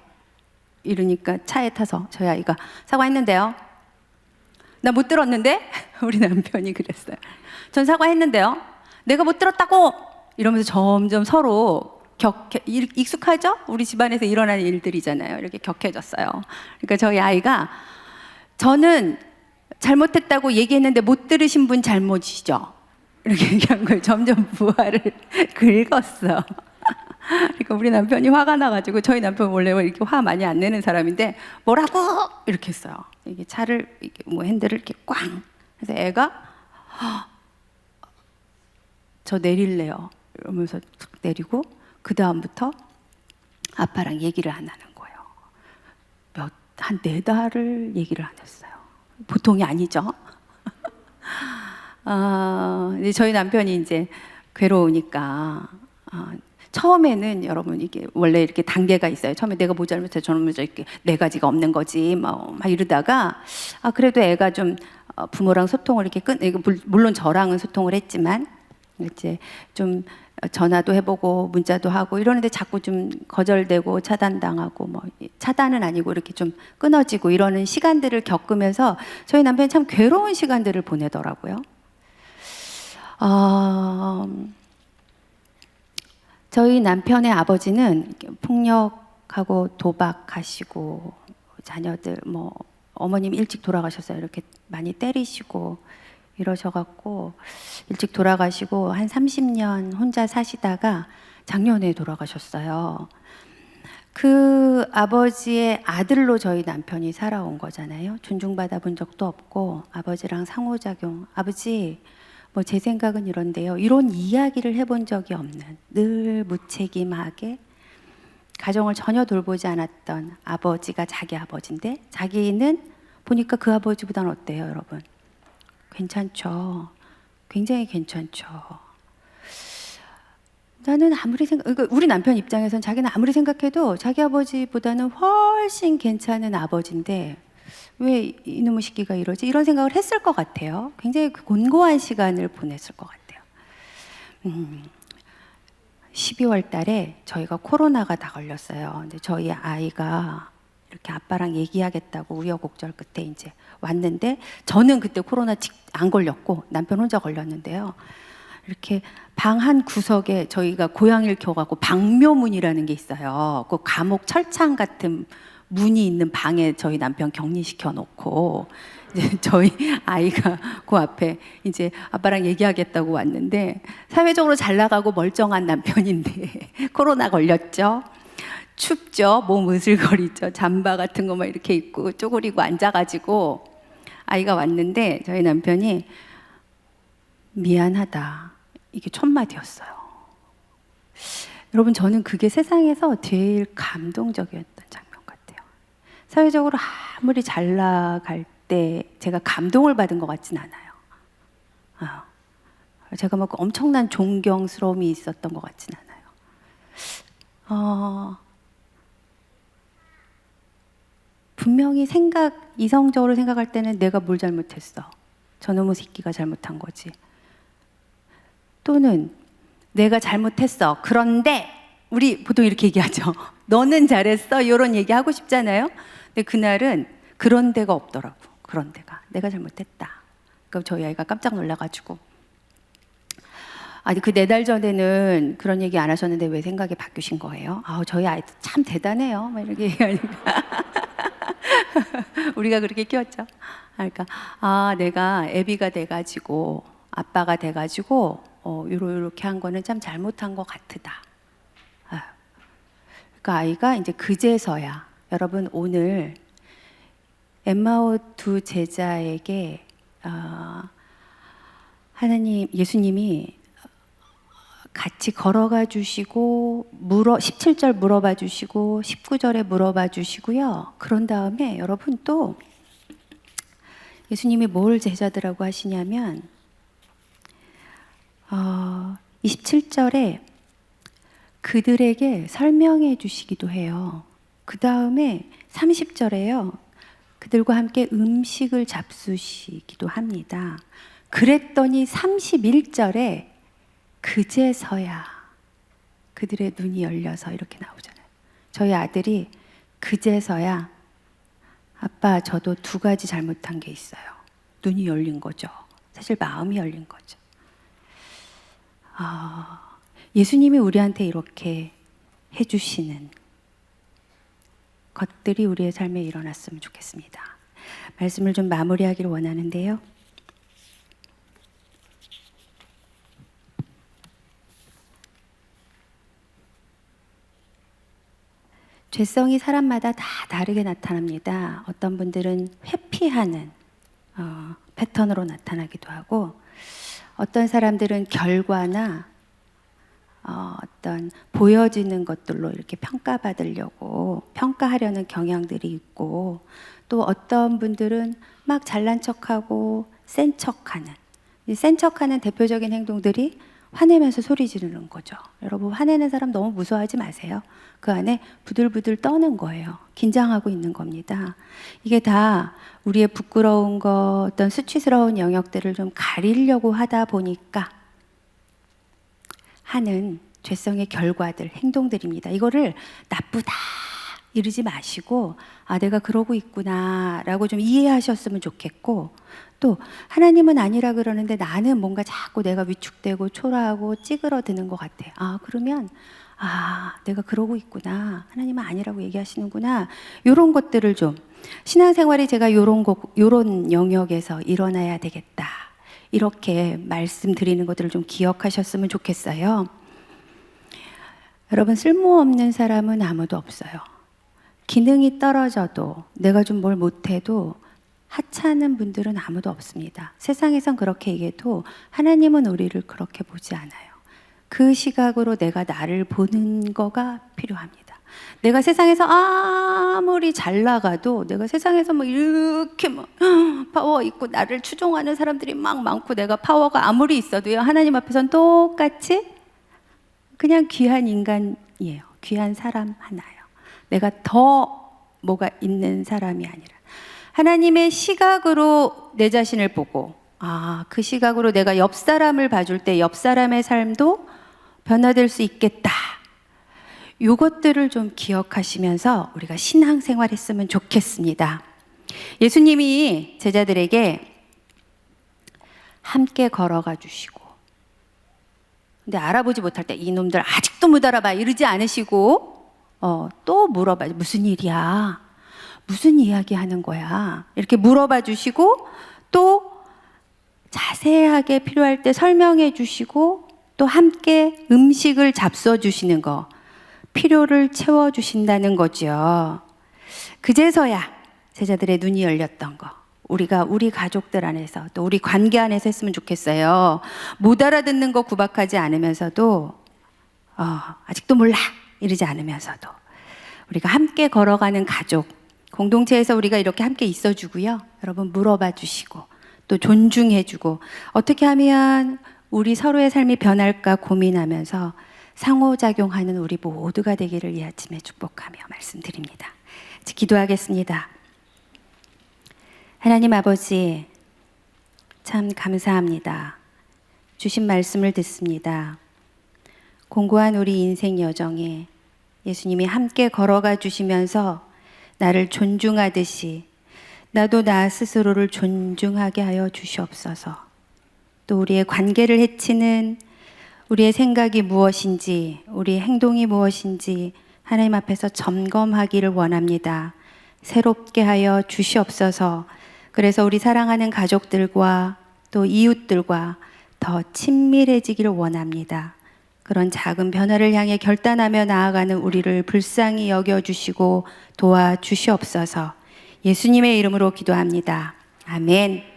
이러니까 차에 타서 저희 아이가 사과했는데요. 나 못 들었는데? 우리 남편이 그랬어요. 전 사과했는데요. 내가 못 들었다고! 이러면서 점점 서로 익숙하죠? 우리 집안에서 일어나는 일들이잖아요. 이렇게 격해졌어요. 그러니까 저희 아이가 저는 잘못했다고 얘기했는데 못 들으신 분 잘못이죠. 이렇게 얘기한 거예요. 점점 부하를 긁었어. 그러니까 우리 남편이 화가 나가지고 저희 남편 원래 이렇게 화 많이 안 내는 사람인데 뭐라고 이렇게 했어요. 이게 차를 이렇게 뭐 핸들을 이렇게 꽝. 그래서 애가 저 내릴래요. 이러면서 툭 내리고 그 다음부터 아빠랑 얘기를 안 하는 거예요. 한 4달을 얘기를 안 했어요. 보통이 아니죠. 이제 저희 남편이 이제 괴로우니까 처음에는 여러분 이게 원래 이렇게 단계가 있어요. 처음에 내가 뭐 잘못해 저는 이렇게 네 가지가 없는 거지 막 이러다가 그래도 애가 좀 부모랑 소통을 이렇게 물론 저랑은 소통을 했지만 이제 좀 전화도 해보고 문자도 하고 이러는데 자꾸 좀 거절되고 차단당하고 뭐 차단은 아니고 이렇게 좀 끊어지고 이러는 시간들을 겪으면서 저희 남편이 참 괴로운 시간들을 보내더라고요. 저희 남편의 아버지는 폭력하고 도박하시고 자녀들 뭐 어머님 일찍 돌아가셨어요. 이렇게 많이 때리시고 이러셔갖고 일찍 돌아가시고 한 30년 혼자 사시다가 작년에 돌아가셨어요. 그 아버지의 아들로 저희 남편이 살아온 거잖아요. 존중받아 본 적도 없고 아버지랑 상호작용, 아버지 뭐 제 생각은 이런데요. 이런 이야기를 해본 적이 없는 늘 무책임하게 가정을 전혀 돌보지 않았던 아버지가 자기 아버지인데 자기는 보니까 그 아버지보다는 어때요, 여러분? 괜찮죠. 굉장히 괜찮죠. 나는 그러니까 우리 남편 입장에선 자기는 아무리 생각해도 자기 아버지보다는 훨씬 괜찮은 아버지인데 왜 이놈의 새끼가 이러지? 이런 생각을 했을 것 같아요. 굉장히 곤고한 시간을 보냈을 것 같아요. 12월 달에 저희가 코로나가 다 걸렸어요. 근데 저희 아이가 이렇게 아빠랑 얘기하겠다고 우여곡절 끝에 이제 왔는데 저는 그때 코로나 안 걸렸고 남편 혼자 걸렸는데요. 이렇게 방 한 구석에 저희가 고양이를 키워갖고 방묘문이라는 게 있어요. 그 감옥 철창 같은 문이 있는 방에 저희 남편 격리시켜 놓고 이제 저희 아이가 그 앞에 이제 아빠랑 얘기하겠다고 왔는데 사회적으로 잘 나가고 멀쩡한 남편인데 코로나 걸렸죠. 춥죠. 몸 으슬거리죠. 잠바 같은 거 막 이렇게 입고 쪼그리고 앉아가지고 아이가 왔는데 저희 남편이 미안하다. 이게 첫 마디였어요. 여러분 저는 그게 세상에서 제일 감동적이었던 장면 같아요. 사회적으로 아무리 잘 나갈 때 제가 감동을 받은 것 같진 않아요. 제가 막 엄청난 존경스러움이 있었던 것 같진 않아요. 분명히 이성적으로 생각할 때는 내가 뭘 잘못했어. 저놈의 새끼가 잘못한 거지. 또는 내가 잘못했어. 그런데 우리 보통 이렇게 얘기하죠. 너는 잘했어. 이런 얘기 하고 싶잖아요. 근데 그날은 그런 데가 없더라고. 그런 데가. 내가 잘못했다. 그럼 저희 아이가 깜짝 놀라가지고 그 4달 전에는 그런 얘기 안 하셨는데 왜 생각이 바뀌신 거예요? 저희 아이 참 대단해요. 막 이렇게 얘기하니까 우리가 그렇게 키웠죠. 그러니까 내가 애비가 돼가지고 아빠가 돼가지고 요렇게 한 거는 참 잘못한 것 같다. 그 아이가 이제 그제서야, 여러분 오늘 엠마오 두 제자에게 하나님, 예수님이 같이 걸어가 주시고 17절 물어봐 주시고 19절에 물어봐 주시고요. 그런 다음에 여러분 또 예수님이 뭘 제자들하고 하시냐면 27절에 그들에게 설명해 주시기도 해요. 그 다음에 30절에요. 그들과 함께 음식을 잡수시기도 합니다. 그랬더니 31절에 그제서야 그들의 눈이 열려서 이렇게 나오잖아요. 저희 아들이 그제서야 아빠 저도 두 가지 잘못한 게 있어요. 눈이 열린 거죠. 사실 마음이 열린 거죠. 예수님이 우리한테 이렇게 해주시는 것들이 우리의 삶에 일어났으면 좋겠습니다. 말씀을 좀 마무리하기를 원하는데요. 죄성이 사람마다 다 다르게 나타납니다. 어떤 분들은 회피하는 패턴으로 나타나기도 하고, 어떤 사람들은 결과나 어떤 보여지는 것들로 이렇게 평가받으려고 평가하려는 경향들이 있고, 또 어떤 분들은 막 잘난 척하고 센 척하는, 센 척하는 대표적인 행동들이 화내면서 소리 지르는 거죠. 여러분, 화내는 사람 너무 무서워하지 마세요. 그 안에 부들부들 떠는 거예요. 긴장하고 있는 겁니다. 이게 다 우리의 부끄러운 것, 어떤 수치스러운 영역들을 좀 가리려고 하다 보니까 하는 죄성의 결과들, 행동들입니다. 이거를 나쁘다 이러지 마시고, 내가 그러고 있구나 라고 좀 이해하셨으면 좋겠고, 또 하나님은 아니라 그러는데 나는 뭔가 자꾸 내가 위축되고 초라하고 찌그러드는 것 같아. 그러면 내가 그러고 있구나, 하나님은 아니라고 얘기하시는구나, 이런 것들을 좀, 신앙생활이 제가 요런 영역에서 일어나야 되겠다, 이렇게 말씀드리는 것들을 좀 기억하셨으면 좋겠어요. 여러분, 쓸모없는 사람은 아무도 없어요. 기능이 떨어져도, 내가 좀 뭘 못해도 하찮은 분들은 아무도 없습니다. 세상에선 그렇게 얘기해도 하나님은 우리를 그렇게 보지 않아요. 그 시각으로 내가 나를 보는 거가 필요합니다. 내가 세상에서 아무리 잘 나가도, 내가 세상에서 뭐 이렇게 막 파워 있고 나를 추종하는 사람들이 막 많고 내가 파워가 아무리 있어도요, 하나님 앞에서는 똑같이 그냥 귀한 인간이에요. 귀한 사람 하나예요. 내가 더 뭐가 있는 사람이 아니라, 하나님의 시각으로 내 자신을 보고, 그 시각으로 내가 옆 사람을 봐줄 때 옆 사람의 삶도 변화될 수 있겠다, 이것들을 좀 기억하시면서 우리가 신앙생활 했으면 좋겠습니다. 예수님이 제자들에게 함께 걸어가 주시고, 근데 알아보지 못할 때 이놈들 아직도 못 알아봐 이러지 않으시고, 또 물어봐. 무슨 일이야? 무슨 이야기 하는 거야? 이렇게 물어봐 주시고, 또 자세하게 필요할 때 설명해 주시고, 또 함께 음식을 잡숴 주시는 거, 필요를 채워 주신다는 거죠. 그제서야 제자들의 눈이 열렸던 거, 우리가 우리 가족들 안에서, 또 우리 관계 안에서 했으면 좋겠어요. 못 알아듣는 거 구박하지 않으면서도, 아직도 몰라 이러지 않으면서도, 우리가 함께 걸어가는 가족, 공동체에서 우리가 이렇게 함께 있어주고요. 여러분, 물어봐 주시고 또 존중해주고, 어떻게 하면 우리 서로의 삶이 변할까 고민하면서 상호작용하는 우리 모두가 되기를 이 아침에 축복하며 말씀드립니다. 이제 기도하겠습니다. 하나님 아버지, 참 감사합니다. 주신 말씀을 듣습니다. 공고한 우리 인생 여정에 예수님이 함께 걸어가 주시면서 나를 존중하듯이 나도 나 스스로를 존중하게 하여 주시옵소서. 또 우리의 관계를 해치는 우리의 생각이 무엇인지, 우리의 행동이 무엇인지 하나님 앞에서 점검하기를 원합니다. 새롭게 하여 주시옵소서. 그래서 우리 사랑하는 가족들과 또 이웃들과 더 친밀해지기를 원합니다. 그런 작은 변화를 향해 결단하며 나아가는 우리를 불쌍히 여겨주시고 도와주시옵소서. 예수님의 이름으로 기도합니다. 아멘.